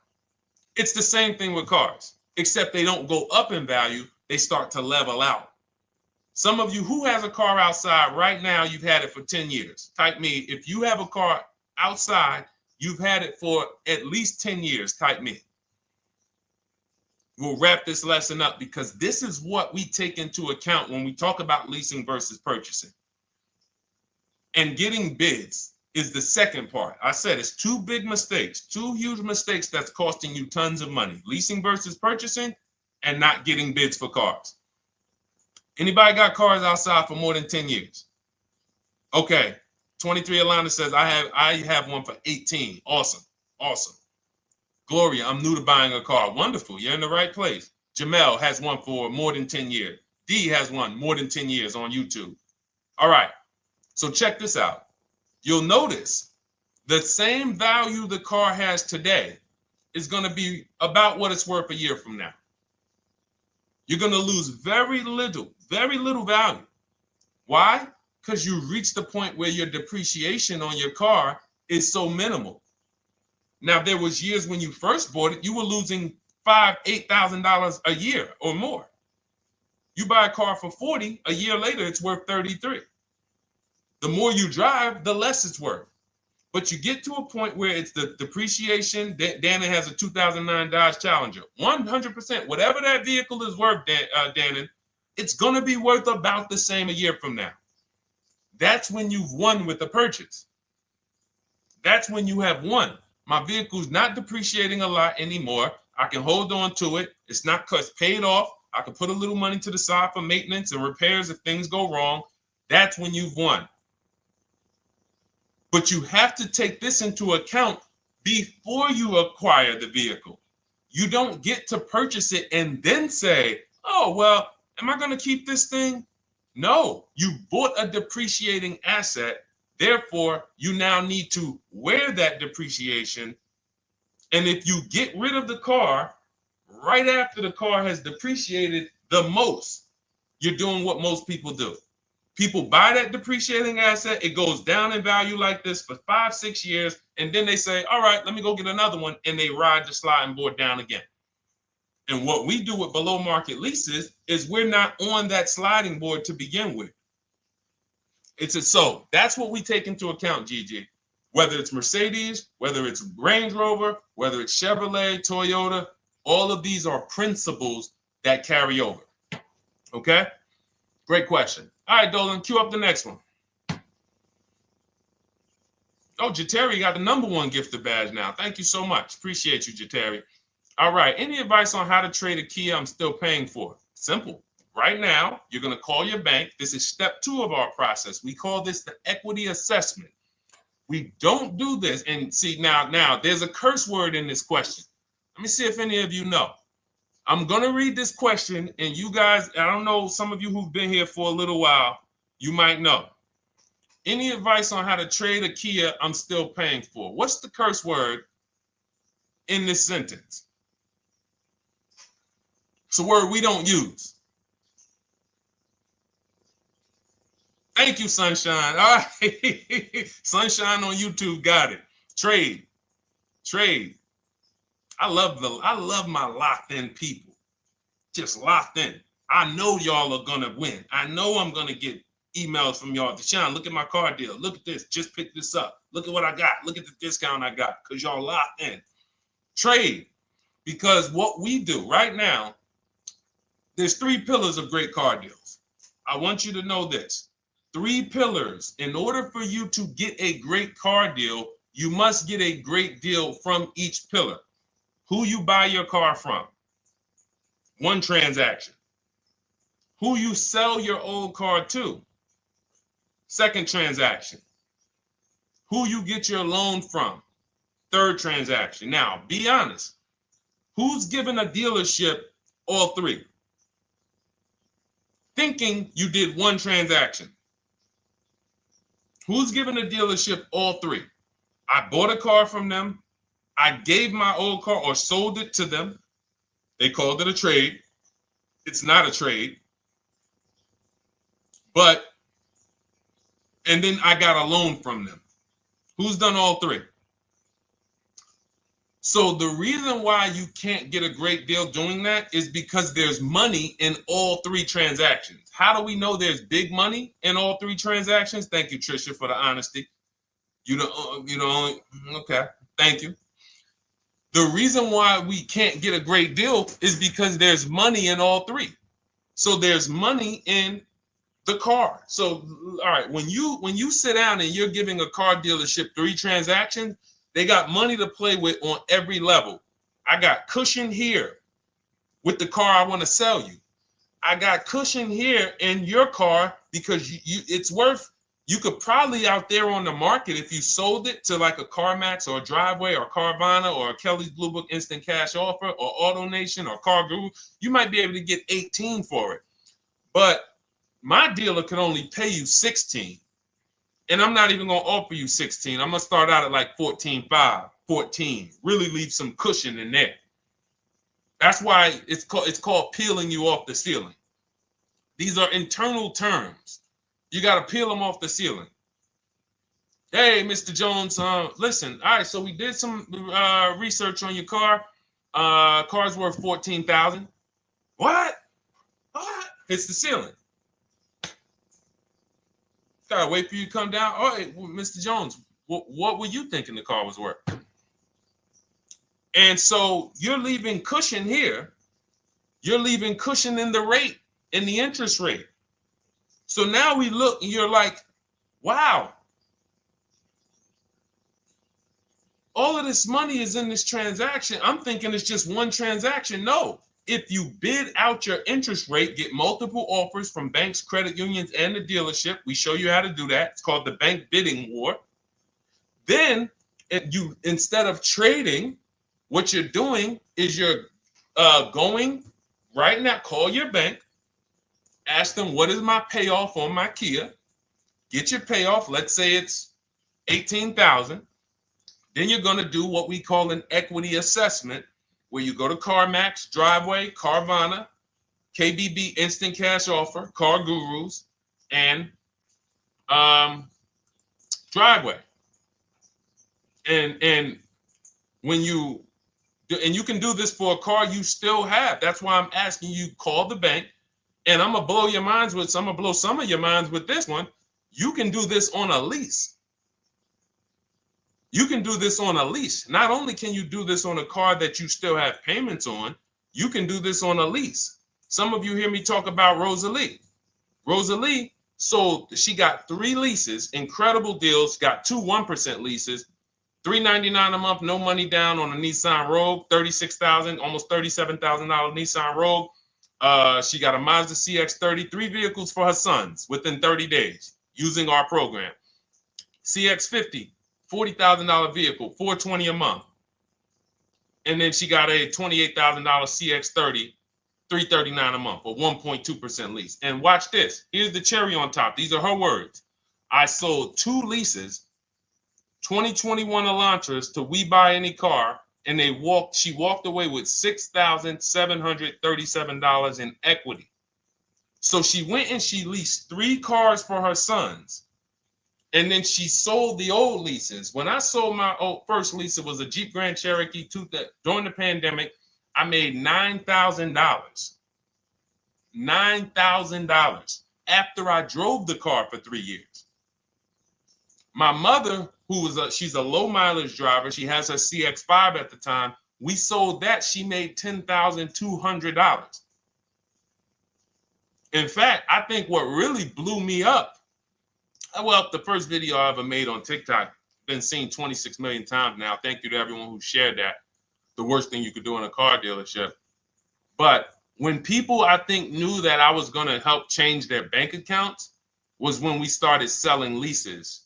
It's the same thing with cars, except they don't go up in value. They start to level out. Some of you who has a car outside right now, you've had it for 10 years. Type me. If you have a car outside, you've had it for at least 10 years. Type me. We'll wrap this lesson up because this is what we take into account when we talk about leasing versus purchasing. And getting bids is the second part. I said it's 2 big mistakes, 2 huge mistakes that's costing you tons of money. Leasing versus purchasing and not getting bids for cars. Anybody got cars outside for more than 10 years? Okay, 23 Alana says, I have one for 18. Awesome. Awesome. Gloria, I'm new to buying a car. Wonderful. You're in the right place. Jamel has one for more than 10 years. D has one more than 10 years on YouTube. All right. So check this out. You'll notice the same value the car has today is going to be about what it's worth a year from now. You're going to lose very little value. Why? Because you reach the point where your depreciation on your car is so minimal. Now, there was years when you first bought it, you were losing $5,000, $8,000 a year or more. You buy a car for 40, a year later, it's worth 33. The more you drive, the less it's worth. But you get to a point where it's the depreciation. Dannon has a 2009 Dodge Challenger. 100%, whatever that vehicle is worth, Dannon, it's going to be worth about the same a year from now. That's when you've won with the purchase. That's when you have won. My vehicle's not depreciating a lot anymore. I can hold on to it. It's not because it's paid off. I can put a little money to the side for maintenance and repairs if things go wrong. That's when you've won. But you have to take this into account before you acquire the vehicle. You don't get to purchase it and then say, oh, well, am I going to keep this thing? No, you bought a depreciating asset. Therefore, you now need to wear that depreciation. And if you get rid of the car right after the car has depreciated the most, you're doing what most people do. People buy that depreciating asset. It goes down in value like this for 5-6 years. And then they say, all right, let me go get another one. And they ride the sliding board down again. And what we do with below market leases is we're not on that sliding board to begin with. So that's what we take into account, Gigi. Whether it's Mercedes, whether it's Range Rover, whether it's Chevrolet, Toyota, all of these are principles that carry over. Okay? Great question. All right, Dolan, cue up the next one. Oh, Jateri got the #1 gifted badge now. Thank you so much. Appreciate you, Jateri. All right. Any advice on how to trade a Kia I'm still paying for? Simple. Right now, you're going to call your bank. This is step 2 of our process. We call this the equity assessment. We don't do this. And see, now there's a curse word in this question. Let me see if any of you know. I'm going to read this question, and you guys, I don't know, some of you who've been here for a little while, you might know. Any advice on how to trade a Kia I'm still paying for? What's the curse word in this sentence? It's a word we don't use. Thank you, Sunshine. All right. Sunshine on YouTube got it. Trade. I love my locked in people. Just locked in. I know y'all are gonna win. I know I'm gonna get emails from y'all. Deshaun, look at my car deal. Look at this. Just pick this up. Look at what I got. Look at the discount I got. Because y'all locked in. Trade. Because what we do right now, there's 3 pillars of great car deals. I want you to know this. 3 pillars. In order for you to get a great car deal, you must get a great deal from each pillar. Who you buy your car from. 1 transaction. Who you sell your old car to. 2nd transaction. Who you get your loan from. 3rd transaction. Now, be honest. Who's giving a dealership all 3? Thinking you did 1 transaction. Who's giving a dealership all 3? I bought a car from them. I gave my old car or sold it to them. They called it a trade. It's not a trade. And then I got a loan from them. Who's done all 3? So the reason why you can't get a great deal doing that is because there's money in all 3 transactions. How do we know there's big money in all 3 transactions? Thank you, Trisha, for the honesty. You know, okay, thank you. The reason why we can't get a great deal is because there's money in all 3. So there's money in the car. So, all right, when you sit down and you're giving a car dealership 3 transactions, they got money to play with on every level. I got cushion here with the car I want to sell you. I got cushion here in your car because it's worth You could probably out there on the market, if you sold it to like a CarMax or a Driveway or Carvana or a Kelly's Blue Book Instant Cash Offer or AutoNation or Car Guru, you might be able to get 18 for it. But my dealer could only pay you 16. And I'm not even going to offer you 16. I'm going to start out at like 14.5, 14. Really leave some cushion in there. That's why it's called peeling you off the ceiling. These are internal terms. You got to peel them off the ceiling. Hey, Mr. Jones, listen. All right, so we did some research on your car. Car's worth $14,000. What? Hits the ceiling. Gotta wait for you to come down. All right, well, Mr. Jones, what were you thinking the car was worth? And so you're leaving cushion here. You're leaving cushion in the rate, in the interest rate. So now we look and you're like, wow, all of this money is in this transaction. I'm thinking it's just one transaction. No, if you bid out your interest rate, get multiple offers from banks, credit unions, and the dealership. We show you how to do that. It's called the bank bidding war. Then you, instead of trading, what you're doing is you're going right now, call your bank, ask them, what is my payoff on my Kia? Get your payoff. Let's say it's $18,000. Then you're going to do what we call an equity assessment, where you go to CarMax, Driveway, Carvana, KBB Instant Cash Offer, Car Gurus, and Driveway. And when you do, and you can do this for a car you still have. That's why I'm asking you, call the bank. And I'm gonna blow your minds with, I'm gonna blow some of your minds with this one. You can do this on a lease. You can do this on a lease. Not only can you do this on a car that you still have payments on, you can do this on a lease. Some of you hear me talk about Rosalie. Rosalie sold, she got 3 leases, incredible deals, got 2 1% leases, $399 a month, no money down on a Nissan Rogue, $36,000, almost $37,000 Nissan Rogue. She got a Mazda CX-30, 3 vehicles for her sons within 30 days using our program. CX-50, $40,000 vehicle, $420 a month. And then she got a $28,000 CX-30, $339 a month, or 1.2% lease. And watch this. Here's the cherry on top. These are her words. I sold 2 leases, 2021 Elantras, to We Buy Any Car, and she walked away with $6,737 in equity. So she went and she leased 3 cars for her sons. And then she sold the old leases. When I sold my first lease, it was a Jeep Grand Cherokee during the pandemic. I made $9,000. $9,000 after I drove the car for 3 years. My mother, she's a low mileage driver. She has her CX-5 at the time. We sold that. She made $10,200. In fact, I think what really blew me up, well, the first video I ever made on TikTok, been seen 26 million times now. Thank you to everyone who shared that. The worst thing you could do in a car dealership. But when people, I think, knew that I was going to help change their bank accounts was when we started selling leases.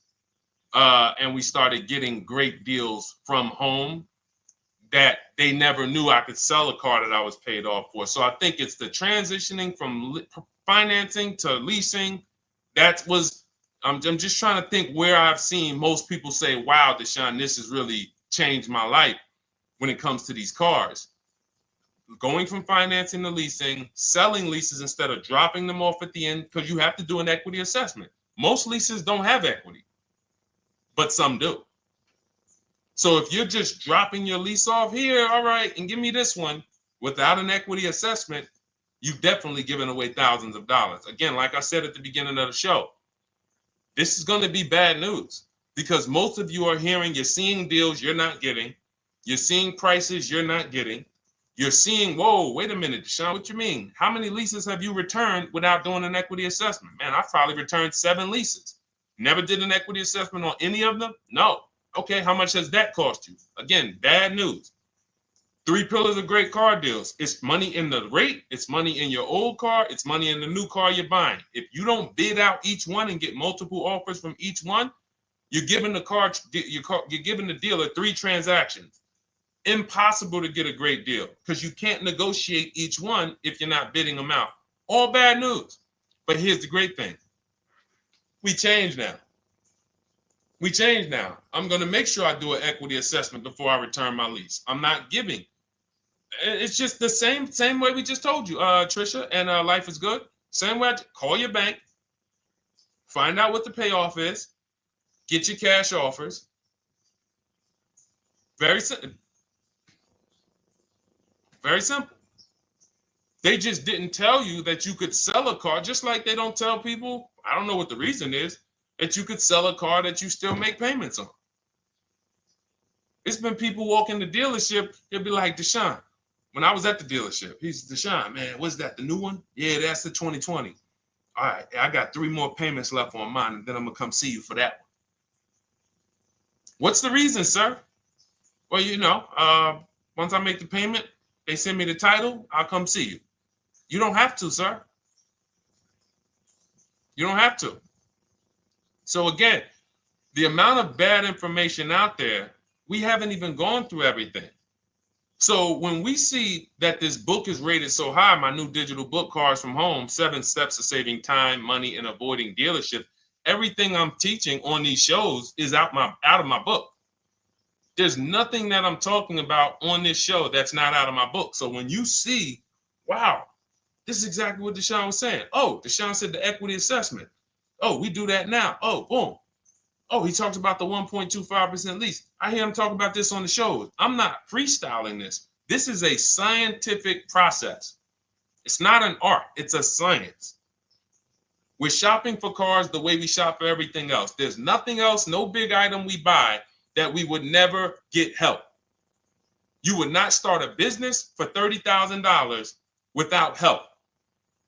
And we started getting great deals from home that they never knew I could sell a car that I was paid off for. So I think it's the transitioning from financing to leasing. I'm just trying to think where I've seen most people say, wow, Deshone, this has really changed my life when it comes to these cars. Going from financing to leasing, selling leases instead of dropping them off at the end, because you have to do an equity assessment. Most leases don't have equity, but some do. So if you're just dropping your lease off here, all right, and give me this one without an equity assessment, you've definitely given away thousands of dollars. Again, like I said at the beginning of the show, this is going to be bad news because most of you are you're seeing deals you're not getting. You're seeing prices you're not getting. You're seeing, whoa, wait a minute, Deshone, what you mean? How many leases have you returned without doing an equity assessment? Man, I've probably returned 7 leases. Never did an equity assessment on any of them? No. Okay, how much has that cost you? Again, bad news. Three pillars of great car deals. It's money in the rate, it's money in your old car, it's money in the new car you're buying. If you don't bid out each one and get multiple offers from each one, you're giving you're giving the dealer 3 transactions. Impossible to get a great deal because you can't negotiate each one if you're not bidding them out. All bad news. But here's the great thing. We change now. We change now. I'm going to make sure I do an equity assessment before I return my lease. I'm not giving. It's just the same way we just told you, Trisha, and Life is Good. Same way. Call your bank, find out what the payoff is, get your cash offers. Very simple. Very simple. They just didn't tell you that you could sell a car, just like they don't tell people, I don't know what the reason is, that you could sell a car that you still make payments on. It's been people walk in the dealership, they'll be like, Deshone, when I was at the dealership, he's Deshone, man, what's that, the new one? Yeah, that's the 2020. All right, I got 3 more payments left on mine, and then I'm going to come see you for that one. What's the reason, sir? Well, you know, once I make the payment, they send me the title, I'll come see you. You don't have to, sir. You don't have to. So again, the amount of bad information out there, we haven't even gone through everything. So when we see that this book is rated so high, my new digital book, Cars from Home, 7 Steps to Saving Time, Money, and Avoiding Dealership, everything I'm teaching on these shows is out of my book. There's nothing that I'm talking about on this show that's not out of my book. So when you see, wow, this is exactly what Deshone was saying. Oh, Deshone said the equity assessment. Oh, we do that now. Oh, boom. Oh, he talks about the 1.25% lease. I hear him talk about this on the shows. I'm not freestyling this. This is a scientific process. It's not an art. It's a science. We're shopping for cars the way we shop for everything else. There's nothing else, no big item we buy that we would never get help. You would not start a business for $30,000 without help.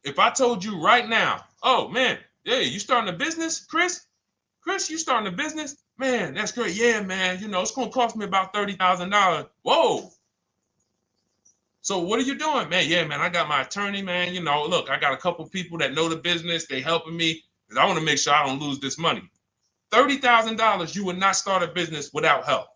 If I told you right now, oh man, yeah, you starting a business, Chris? Chris, you starting a business? Man, that's great. Yeah, man, you know, it's going to cost me about $30,000. Whoa. So what are you doing? Man, yeah, man, I got my attorney, man. You know, look, I got a couple people that know the business. They helping me because I want to make sure I don't lose this money. $30,000, you would not start a business without help.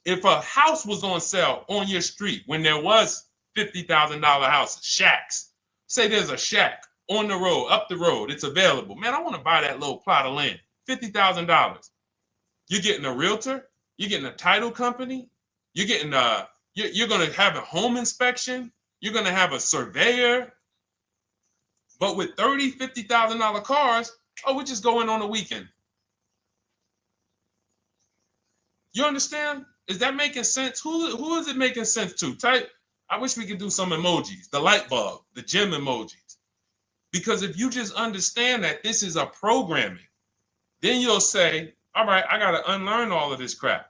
If a house was on sale on your street when there was $50,000 houses, shacks, say there's a shack on the road, up the road, it's available. Man, I want to buy that little plot of land, $50,000. You're getting a realtor, you're getting a title company, you're getting you're going to have a home inspection, you're going to have a surveyor. But with $50,000 cars, oh, we just go in on a weekend. You understand? Is that making sense? Who is it making sense to? Type. I wish we could do some emojis, the light bulb, the gym emojis. Because if you just understand that this is a programming, then you'll say, all right, I got to unlearn all of this crap.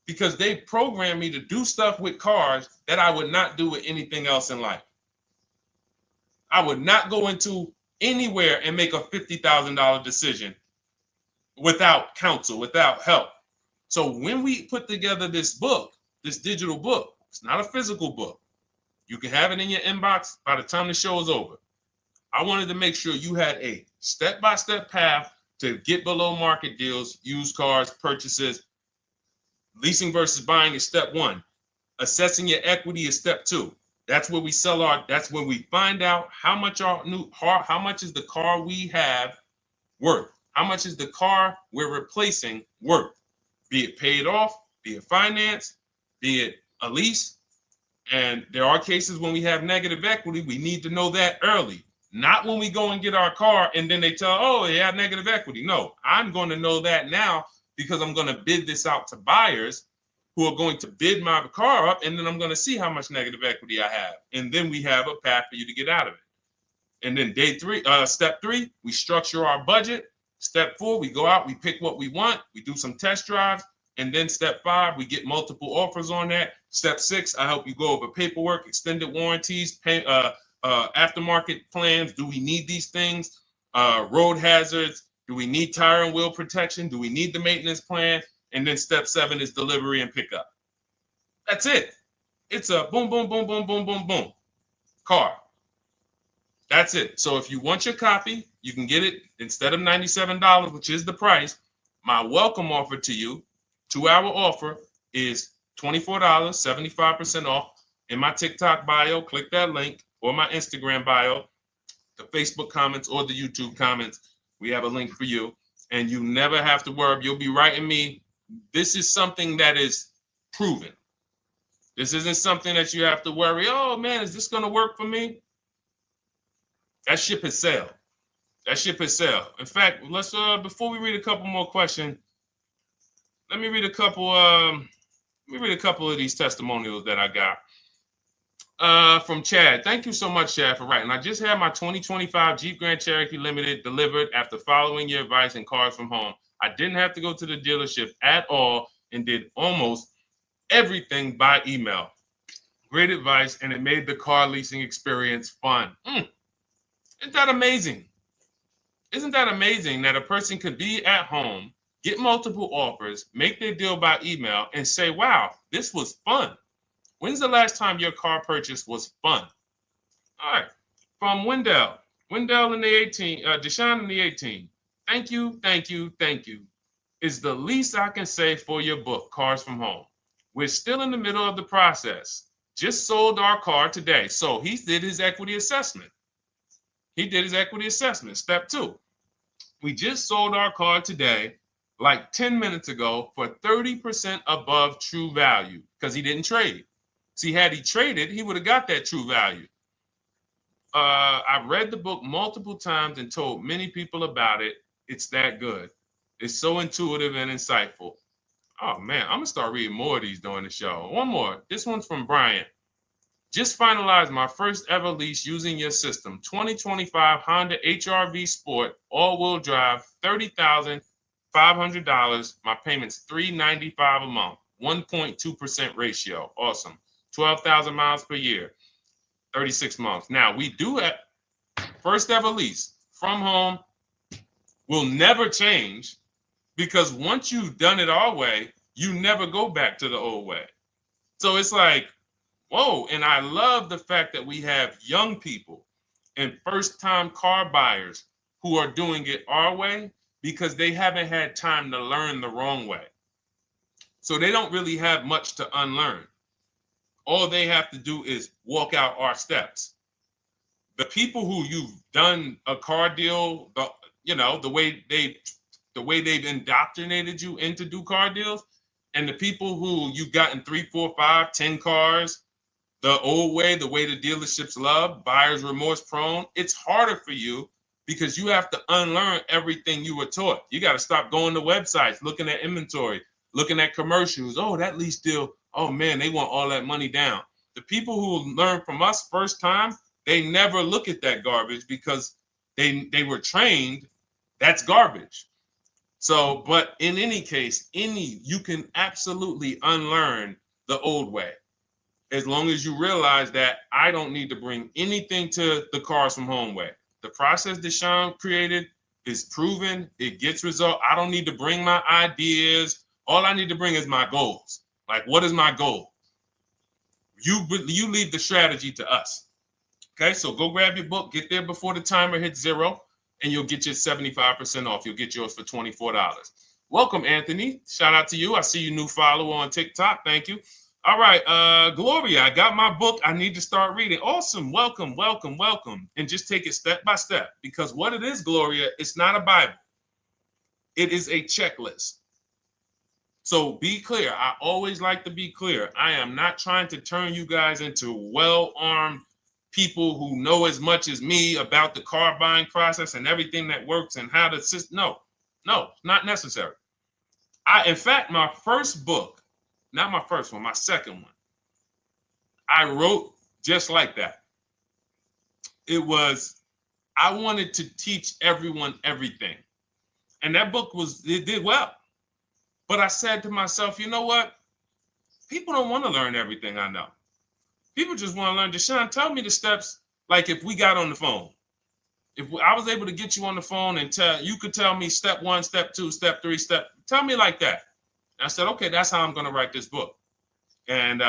Because they programmed me to do stuff with cars that I would not do with anything else in life. I would not go into anywhere and make a $50,000 decision without counsel, without help. So when we put together this book, this digital book, it's not a physical book. You can have it in your inbox by the time the show is over. I wanted to make sure you had a step-by-step path to get below market deals, used cars, purchases. Leasing versus buying is step 1. Assessing your equity is step 2. That's where we that's where we find out how much how much is the car we have worth? How much is the car we're replacing worth? Be it paid off, be it financed, be it a lease. And there are cases when we have negative equity, we need to know that early. Not when we go and get our car and then they tell, oh, you have negative equity. No, I'm going to know that now because I'm going to bid this out to buyers who are going to bid my car up, and then I'm going to see how much negative equity I have. And then we have a path for you to get out of it. And then step 3, we structure our budget. Step 4, we go out, we pick what we want, we do some test drives. And then step 5, we get multiple offers on that. Step 6, I help you go over paperwork, extended warranties, aftermarket plans. Do we need these things? Road hazards. Do we need tire and wheel protection? Do we need the maintenance plan? And then step 7 is delivery and pickup. That's it. It's a boom, boom, boom, boom, boom, boom, boom car. That's it. So if you want your copy, you can get it instead of $97, which is the price. My welcome offer to you, 2-hour offer, is $24, 75% off. In my TikTok bio, click that link, or my Instagram bio, the Facebook comments or the YouTube comments. We have a link for you, and you never have to worry. You'll be writing me. This is something that is proven. This isn't something that you have to worry. Oh man, is this going to work for me? That ship has sailed. That ship has sailed. In fact, let's before we read a couple more questions, let me read a couple. Of these testimonials that I got. From Chad. Thank you so much, Chad, for writing. I just had my 2025 Jeep Grand Cherokee Limited delivered after following your advice and Cars from Home. I didn't have to go to the dealership at all and did almost everything by email. Great advice, and it made the car leasing experience fun. Isn't that amazing? Isn't that amazing that a person could be at home, get multiple offers, make their deal by email, and say, wow, this was fun. When's the last time your car purchase was fun? All right. From Wendell. Wendell in the 18, Deshone in the 18. Thank you, thank you, thank you. Is the least I can say for your book, Cars from Home. We're still in the middle of the process. Just sold our car today. So he did his equity assessment. Step 2. We just sold our car today, like 10 minutes ago, for 30% above true value because he didn't trade. See, had he traded, he would have got that true value. I've read the book multiple times and told many people about it. It's that good. It's so intuitive and insightful. Oh, man, I'm going to start reading more of these during the show. One more. This one's from Brian. Just finalized my first ever lease using your system. 2025 Honda HR-V Sport, all-wheel drive, $30,500. My payment's $395 a month, 1.2% ratio. Awesome. 12,000 miles per year, 36 months. Now, we do have first ever lease from home. Will never change because once you've done it our way, you never go back to the old way. So it's like, whoa. And I love the fact that we have young people and first-time car buyers who are doing it our way because they haven't had time to learn the wrong way. So they don't really have much to unlearn. All they have to do is walk out our steps. The people who you've done a car deal, the way they've indoctrinated you into do car deals, and the people who you've gotten 3, 4, 5, 10 cars, the old way, the way the dealerships love, buyer's remorse prone, it's harder for you because you have to unlearn everything you were taught. You got to stop going to websites, looking at inventory, looking at commercials. Oh, that lease deal. Oh man, they want all that money down. The people who learn from us first time, they never look at that garbage because they were trained that's garbage. So, but in any case, you can absolutely unlearn the old way. As long as you realize that I don't need to bring anything to the Cars from Home way. The process Deshone created is proven. It gets result. I don't need to bring my ideas. All I need to bring is my goals. Like, what is my goal? You leave the strategy to us. Okay, so go grab your book, get there before the timer hits 0, and you'll get your 75% off. You'll get yours for $24. Welcome, Anthony. Shout out to you. I see you new follower on TikTok. Thank you. All right, Gloria, I got my book. I need to start reading. Awesome. Welcome, welcome, welcome. And just take it step by step because what it is, Gloria, it's not a Bible. It is a checklist. So be clear. I always like to be clear. I am not trying to turn you guys into well-armed people who know as much as me about the car buying process and everything that works and how to assist. No, not necessary. In fact, my first book, not my first one, my second one, I wrote just like that. I wanted to teach everyone everything. And that book it did well. But I said to myself, you know what? People don't want to learn everything I know. People just want to learn. Deshone, tell me the steps, like if we got on the phone. If I was able to get you on the phone and you could tell me step 1, step 2, step 3, tell me like that. And I said, okay, that's how I'm going to write this book. And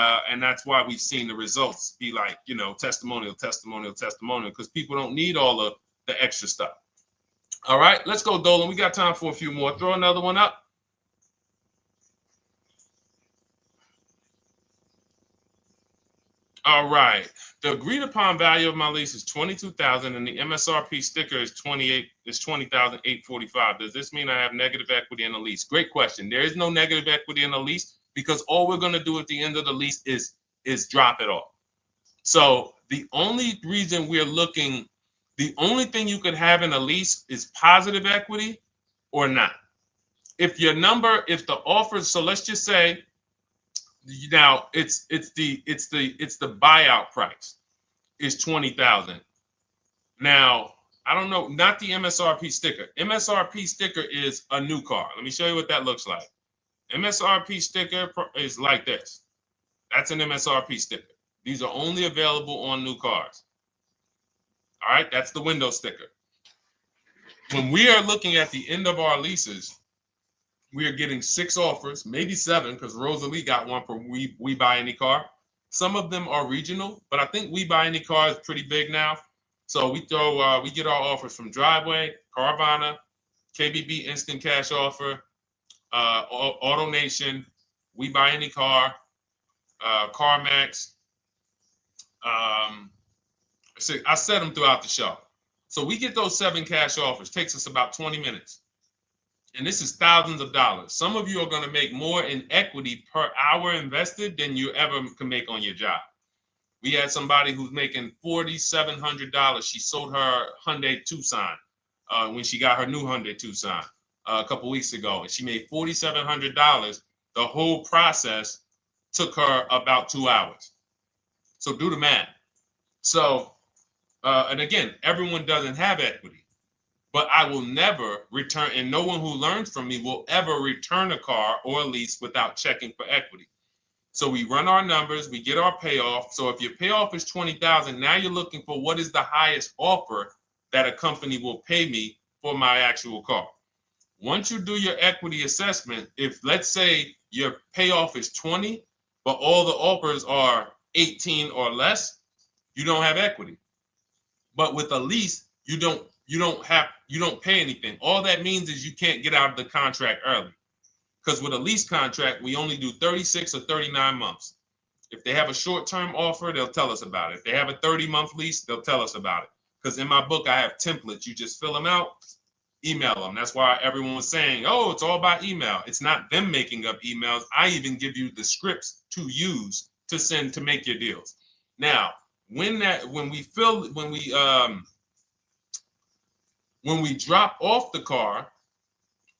that's why we've seen the results be like, you know, testimonial, because people don't need all of the extra stuff. All right, let's go, Dolan. We got time for a few more. Throw another one up. All right. The agreed upon value of my lease is $22,000, and the MSRP sticker is $20,845. Does this mean I have negative equity in the lease? Great question. There is no negative equity in the lease because all we're going to do at the end of the lease is drop it off. So the only reason we're looking, the only thing you could have in a lease is positive equity or not. If your number, if the offer, so let's just say now it's the buyout price is 20,000. Now, I don't know, not the MSRP sticker. MSRP sticker is a new car. Let me show you what that looks like. MSRP sticker is like this. That's an MSRP sticker. These are only available on new cars. All right, that's the window sticker. When we are looking at the end of our leases, we are getting 6 offers, maybe 7, because Rosalie got one for We Buy Any Car. Some of them are regional, but I think We Buy Any Car is pretty big now. So we get our offers from Driveway, Carvana, KBB Instant Cash Offer, AutoNation, We Buy Any Car, CarMax. So I set them throughout the show. So we get those 7 cash offers. Takes us about 20 minutes. And this is thousands of dollars. Some of you are going to make more in equity per hour invested than you ever can make on your job. We had somebody who's making $4,700. She sold her Hyundai Tucson when she got her new Hyundai Tucson a couple weeks ago. And she made $4,700. The whole process took her about 2 hours. So do the math. So, and again, everyone doesn't have equity. But I will never return, and no one who learns from me will ever return a car or a lease without checking for equity. So we run our numbers, we get our payoff. So if your payoff is $20,000, now you're looking for what is the highest offer that a company will pay me for my actual car. Once you do your equity assessment, if let's say your payoff is 20, but all the offers are 18 or less, you don't have equity. But with a lease, you don't pay anything. All that means is you can't get out of the contract early. Because with a lease contract, we only do 36 or 39 months. If they have a short-term offer, they'll tell us about it. If they have a 30-month lease, they'll tell us about it. Because in my book, I have templates. You just fill them out, email them. That's why everyone was saying, oh, it's all by email. It's not them making up emails. I even give you the scripts to use to send to make your deals. Now, when we drop off the car,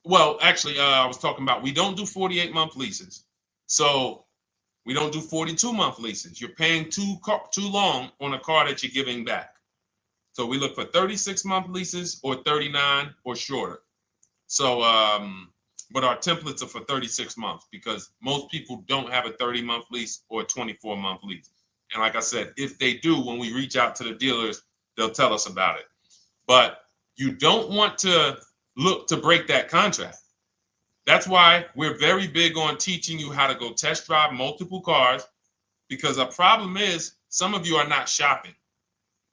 well, actually, I was talking about we don't do 48-month leases. So we don't do 42-month leases. You're paying too long on a car that you're giving back. So we look for 36-month leases or 39 or shorter. So, but our templates are for 36 months because most people don't have a 30-month lease or a 24-month lease. And like I said, if they do, when we reach out to the dealers, they'll tell us about it. But you don't want to look to break that contract. That's why we're very big on teaching you how to go test drive multiple cars, because a problem is some of you are not shopping.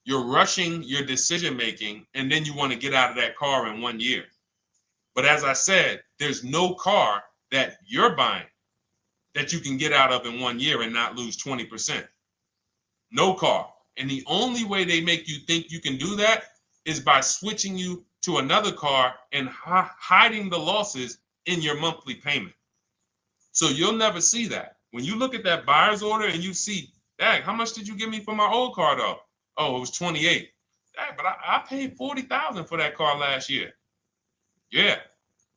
You're rushing your decision making, and then you want to get out of that car in 1 year. But as I said, there's no car that you're buying that you can get out of in 1 year and not lose 20%. No car. And the only way they make you think you can do that is by switching you to another car and hiding the losses in your monthly payment. So you'll never see that. When you look at that buyer's order and you see, dang, how much did you give me for my old car though? Oh, it was 28. Dang, but I paid 40,000 for that car last year. Yeah.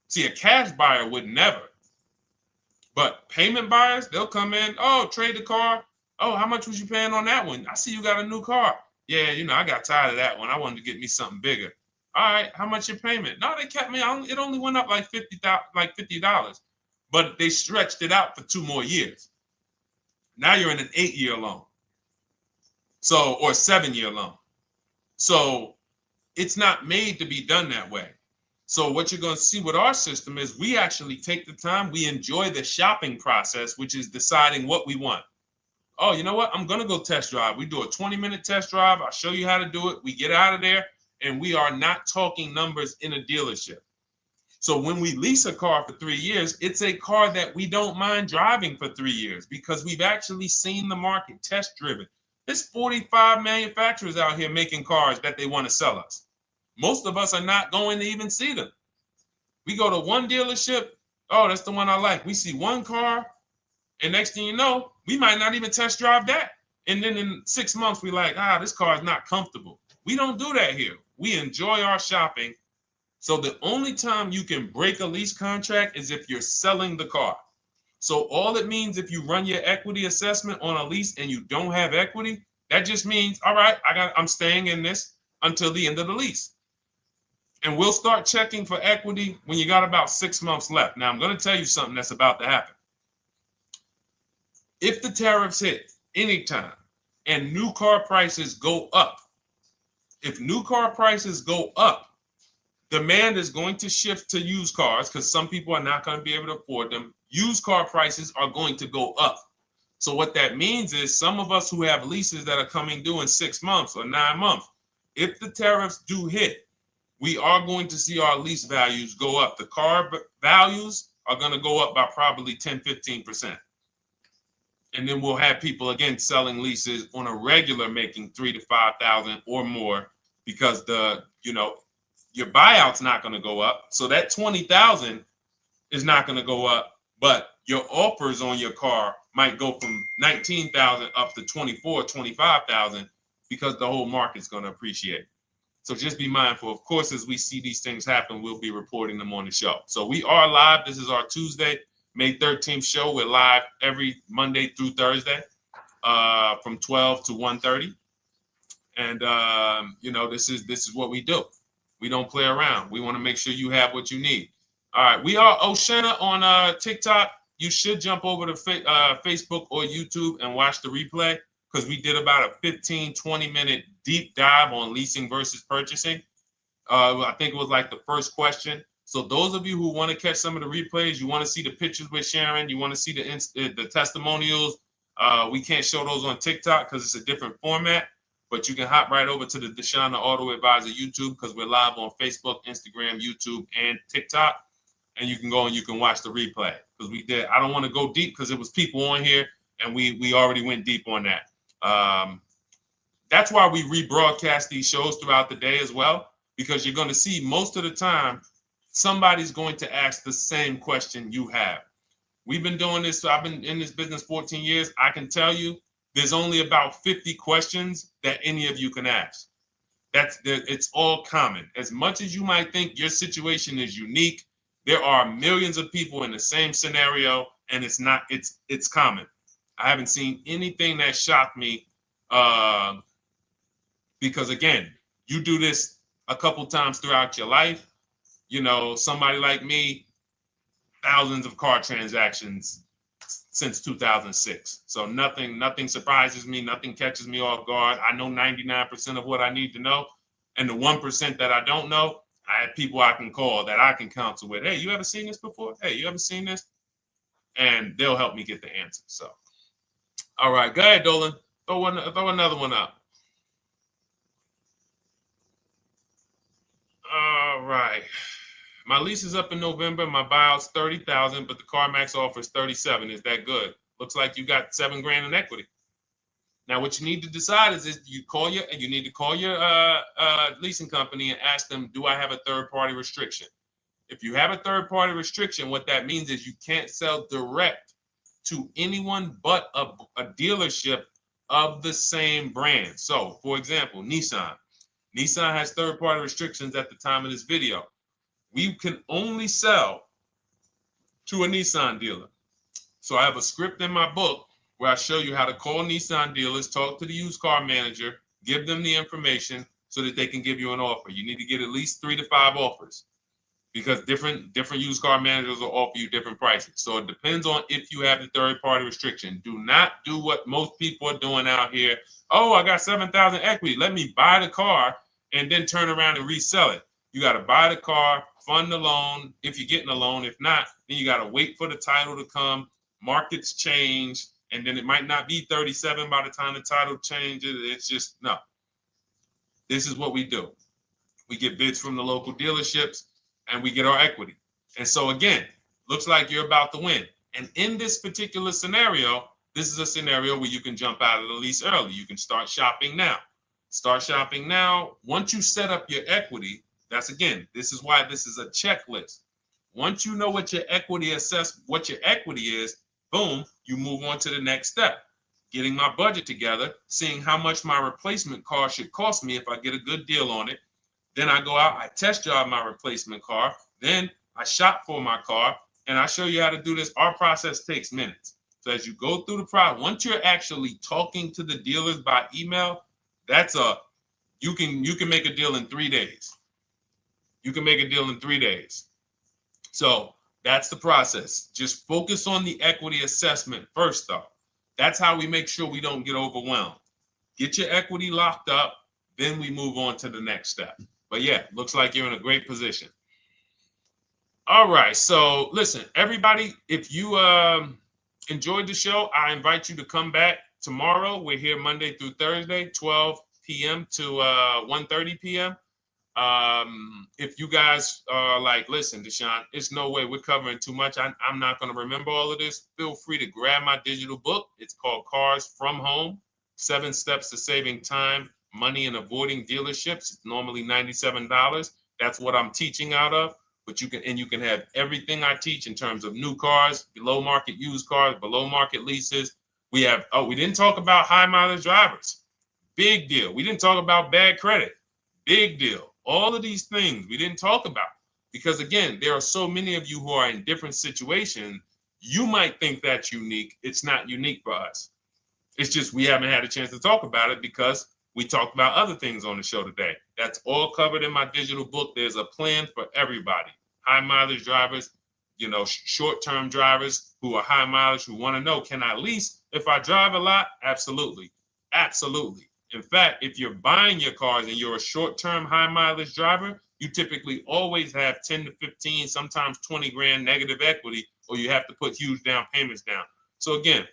See, a cash buyer would never. But payment buyers, they'll come in, oh, trade the car. Oh, how much was you paying on that one? I see you got a new car. Yeah, I got tired of that one. I wanted to get me something bigger. All right, how much your payment? No, they kept me on. It only went up like $50, but they stretched it out for 2 more years. Now you're in an 8-year loan. So, or 7-year loan. So it's not made to be done that way. So what you're going to see with our system is we actually take the time, we enjoy the shopping process, which is deciding what we want. Oh, you know what? I'm going to go test drive. We do a 20-minute test drive. I'll show you how to do it. We get out of there, and we are not talking numbers in a dealership. So when we lease a car for 3 years, it's a car that we don't mind driving for 3 years because we've actually seen the market, test driven. There's 45 manufacturers out here making cars that they want to sell us. Most of us are not going to even see them. We go to one dealership. Oh, that's the one I like. We see one car, and next thing you know, we might not even test drive that. And then in 6 months, we're like, this car is not comfortable. We don't do that here. We enjoy our shopping. So the only time you can break a lease contract is if you're selling the car. So all it means if you run your equity assessment on a lease and you don't have equity, that just means, all right, I'm staying in this until the end of the lease. And we'll start checking for equity when you got about 6 months left. Now, I'm going to tell you something that's about to happen. If the tariffs hit anytime and new car prices go up, if new car prices go up, demand is going to shift to used cars because some people are not going to be able to afford them. Used car prices are going to go up. So what that means is some of us who have leases that are coming due in 6 months or 9 months, if the tariffs do hit, we are going to see our lease values go up. The car values are going to go up by probably 10, 15%. And then we'll have people, again, selling leases on a regular making 3,000 to 5,000 or more because your buyout's not going to go up. So that 20,000 is not going to go up, but your offers on your car might go from 19,000 up to 24, 25,000 because the whole market's going to appreciate. So just be mindful. Of course, as we see these things happen, we'll be reporting them on the show. So we are live. This is our Tuesday, May 13th show. We're live every Monday through Thursday from 12 to 1:30. And, this is what we do. We don't play around. We want to make sure you have what you need. All right. We are Oshena on TikTok. You should jump over to Facebook or YouTube and watch the replay because we did about a 15, 20-minute deep dive on leasing versus purchasing. I think it was like the first question. So those of you who want to catch some of the replays, you want to see the pictures with Sharon, you want to see the testimonials, we can't show those on TikTok because it's a different format. But you can hop right over to the Deshone the Auto Advisor YouTube because we're live on Facebook, Instagram, YouTube, and TikTok. And you can go and you can watch the replay because we did. I don't want to go deep because it was people on here and we already went deep on that. That's why we rebroadcast these shows throughout the day as well, because you're going to see most of the time somebody's going to ask the same question you have. We've been doing this. So I've been in this business 14 years. I can tell you there's only about 50 questions that any of you can ask. It's all common. As much as you might think your situation is unique, there are millions of people in the same scenario, and it's common. I haven't seen anything that shocked me because, again, you do this a couple times throughout your life. Somebody like me, thousands of car transactions since 2006. So nothing surprises me. Nothing catches me off guard. I know 99% of what I need to know. And the 1% that I don't know, I have people I can call that I can counsel with. Hey, you ever seen this before? Hey, you ever seen this? And they'll help me get the answer. So, all right, go ahead, Dolan. Throw another one up. All right. My lease is up in November. My buyout's $30,000, but the CarMax offers $37,000. Is that good? Looks like you got $7,000 in equity. Now, what you need to decide is you need to call your leasing company and ask them, do I have a third-party restriction? If you have a third-party restriction, what that means is you can't sell direct to anyone but a dealership of the same brand. So, for example, Nissan. Nissan has third-party restrictions at the time of this video. We can only sell to a Nissan dealer. So I have a script in my book where I show you how to call Nissan dealers, talk to the used car manager, give them the information so that they can give you an offer. You need to get at least 3 to 5 offers because different used car managers will offer you different prices. So it depends on if you have the third-party restriction. Do not do what most people are doing out here. Oh, I got $7,000 equity. Let me buy the car and then turn around and resell it. You got to buy the car, fund the loan if you're getting a loan. If not, then you got to wait for the title to come. Markets change, and then it might not be 37 by the time the title changes. It's just, no. This is what we do. We get bids from the local dealerships, and we get our equity. And so again, looks like you're about to win. And in this particular scenario, this is a scenario where you can jump out of the lease early. You can start shopping now. Start shopping now. Once you set up your equity, this is why this is a checklist. Once you know what your equity is, boom, you move on to the next step. Getting my budget together, seeing how much my replacement car should cost me if I get a good deal on it. Then I go out, I test drive my replacement car. Then I shop for my car, and I show you how to do this. Our process takes minutes. So as you go through the process, once you're actually talking to the dealers by email, you can make a deal in 3 days. You can make a deal in 3 days. So that's the process. Just focus on the equity assessment first, though. That's how we make sure we don't get overwhelmed. Get your equity locked up, then we move on to the next step. But yeah, looks like you're in a great position. All right, so listen, everybody, if you enjoyed the show, I invite you to come back tomorrow. We're here Monday through Thursday, 12 p.m. to 1:30 p.m. If you guys are like, listen, Deshone, it's no way we're covering too much. I'm not going to remember all of this. Feel free to grab my digital book. It's called Cars from Home, 7 Steps to Saving Time, Money, and Avoiding Dealerships. It's normally $97. That's what I'm teaching out of. But you can have everything I teach in terms of new cars, below market used cars, below market leases. We didn't talk about high mileage drivers. Big deal. We didn't talk about bad credit. Big deal. All of these things we didn't talk about because, again, there are so many of you who are in different situations. You might think that's unique. It's not unique for us. It's just we haven't had a chance to talk about it because we talked about other things on the show today. That's all covered in my digital book. There's a plan for everybody. High mileage drivers, short-term drivers who are high mileage, who want to know, can I lease if I drive a lot? Absolutely. Absolutely. In fact, if you're buying your cars and you're a short-term high mileage driver, you typically always have 10 to 15, sometimes 20 grand negative equity, or you have to put huge down payments down. So again,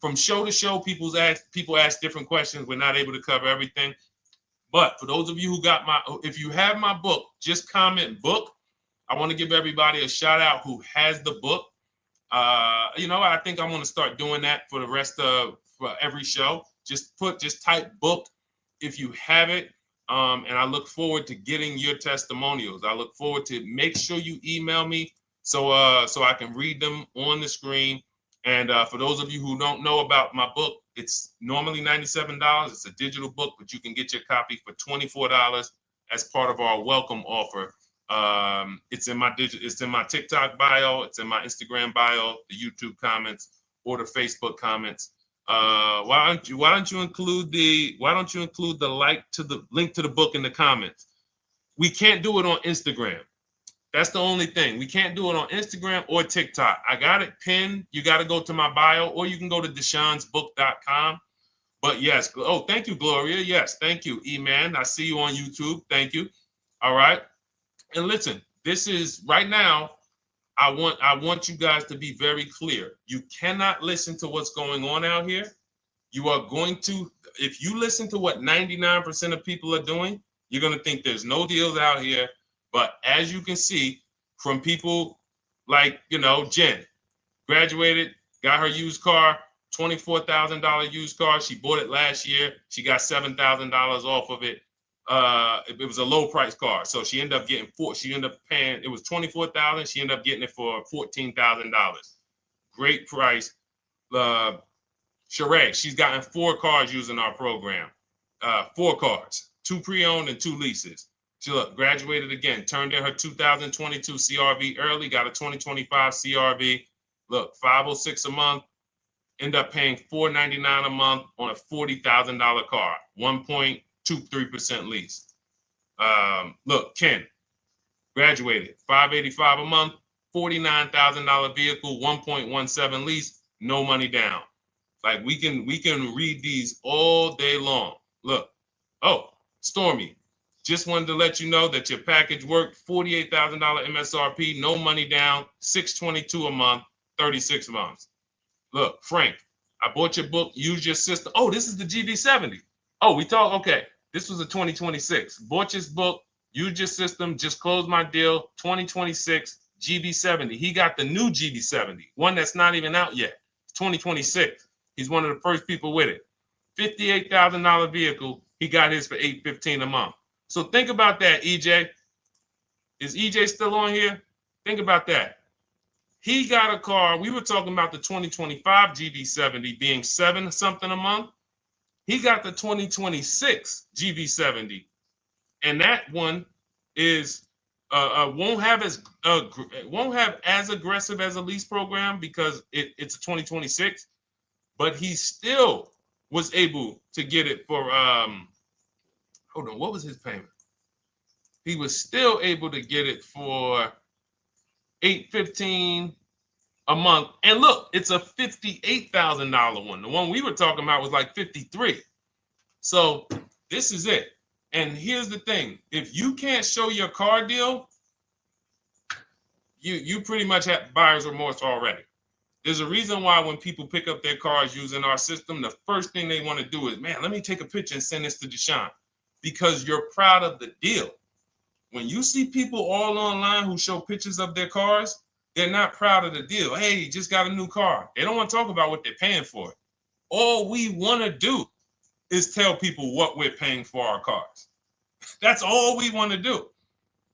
from show to show, people ask different questions. We're not able to cover everything. But for those of you if you have my book, just comment book. I want to give everybody a shout out who has the book. I think I'm going to start doing that for the rest of for every show. Just type book if you have it. And I look forward to getting your testimonials. I look forward to make sure you email me so I can read them on the screen. And for those of you who don't know about my book, it's normally $97. It's a digital book, but you can get your copy for $24 as part of our welcome offer. It's in my TikTok bio, it's in my Instagram bio, the YouTube comments, or the Facebook comments. Why don't you include the link to the book in the comments? We can't do it on Instagram. That's the only thing. We can't do it on Instagram or TikTok. I got it pinned. You got to go to my bio, or you can go to deshonesbook.com. But yes, thank you, Gloria. Yes, thank you, E-Man. I see you on YouTube. Thank you. All right. And listen, this is right now. I want you guys to be very clear. You cannot listen to what's going on out here. You are going to, if you listen to what 99% of people are doing, you're going to think there's no deals out here. But as you can see from people like, Jen, graduated, got her used car, $24,000 used car. She bought it last year. She got $7,000 off of it. It was a low price car. So she ended up getting paying, it was $24,000. She ended up getting it for $14,000. Great price. Sheree, she's gotten 4 cars using our program. 4 cars, 2 pre-owned and 2 leases. She graduated again, turned in her 2022 CRV early, got a 2025 CRV. Look, $506 a month, end up paying $499 a month on a $40,000 car, 1.23% lease. Look, Ken, graduated, $585 a month, $49,000 vehicle, 1.17 lease, no money down. Like we can read these all day long. Look, Stormy, Just wanted to let you know that your package worked. $48,000 MSRP, no money down, $622 a month, 36 months. Look, Frank, I bought your book, Use Your System. Oh, this is the GB70. Oh, we talked, okay. This was a 2026. Bought this book, Use Your System, just closed my deal, 2026, GB70. He got the new GB70, one that's not even out yet. It's 2026. He's one of the first people with it. $58,000 vehicle. He got his for $815 a month. So think about that, EJ. Is EJ still on here? Think about that. He got a car. We were talking about the 2025 GB70 being $7 something a month. He got the 2026 GB70, and that one is won't have as aggressive as a lease program because it's a 2026, but he still was able to get it for hold on, what was his payment? He was still able to get it for $815 a month. And look, it's a $58,000 one. The one we were talking about was like 53. So this is it. And here's the thing. If you can't show your car deal, you pretty much have buyer's remorse already. There's a reason why when people pick up their cars using our system, the first thing they want to do is, man, let me take a picture and send this to Deshone, because you're proud of the deal. When you see people all online who show pictures of their cars, they're not proud of the deal. Hey, just got a new car. They don't want to talk about what they're paying for it. All we want to do is tell people what we're paying for our cars. That's all we want to do.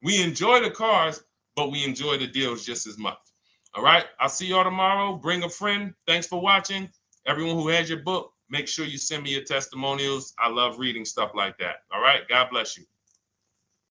We enjoy the cars, but we enjoy the deals just as much. All right. I'll see y'all tomorrow. Bring a friend. Thanks for watching. Everyone who has your book, make sure you send me your testimonials. I love reading stuff like that. All right. God bless you.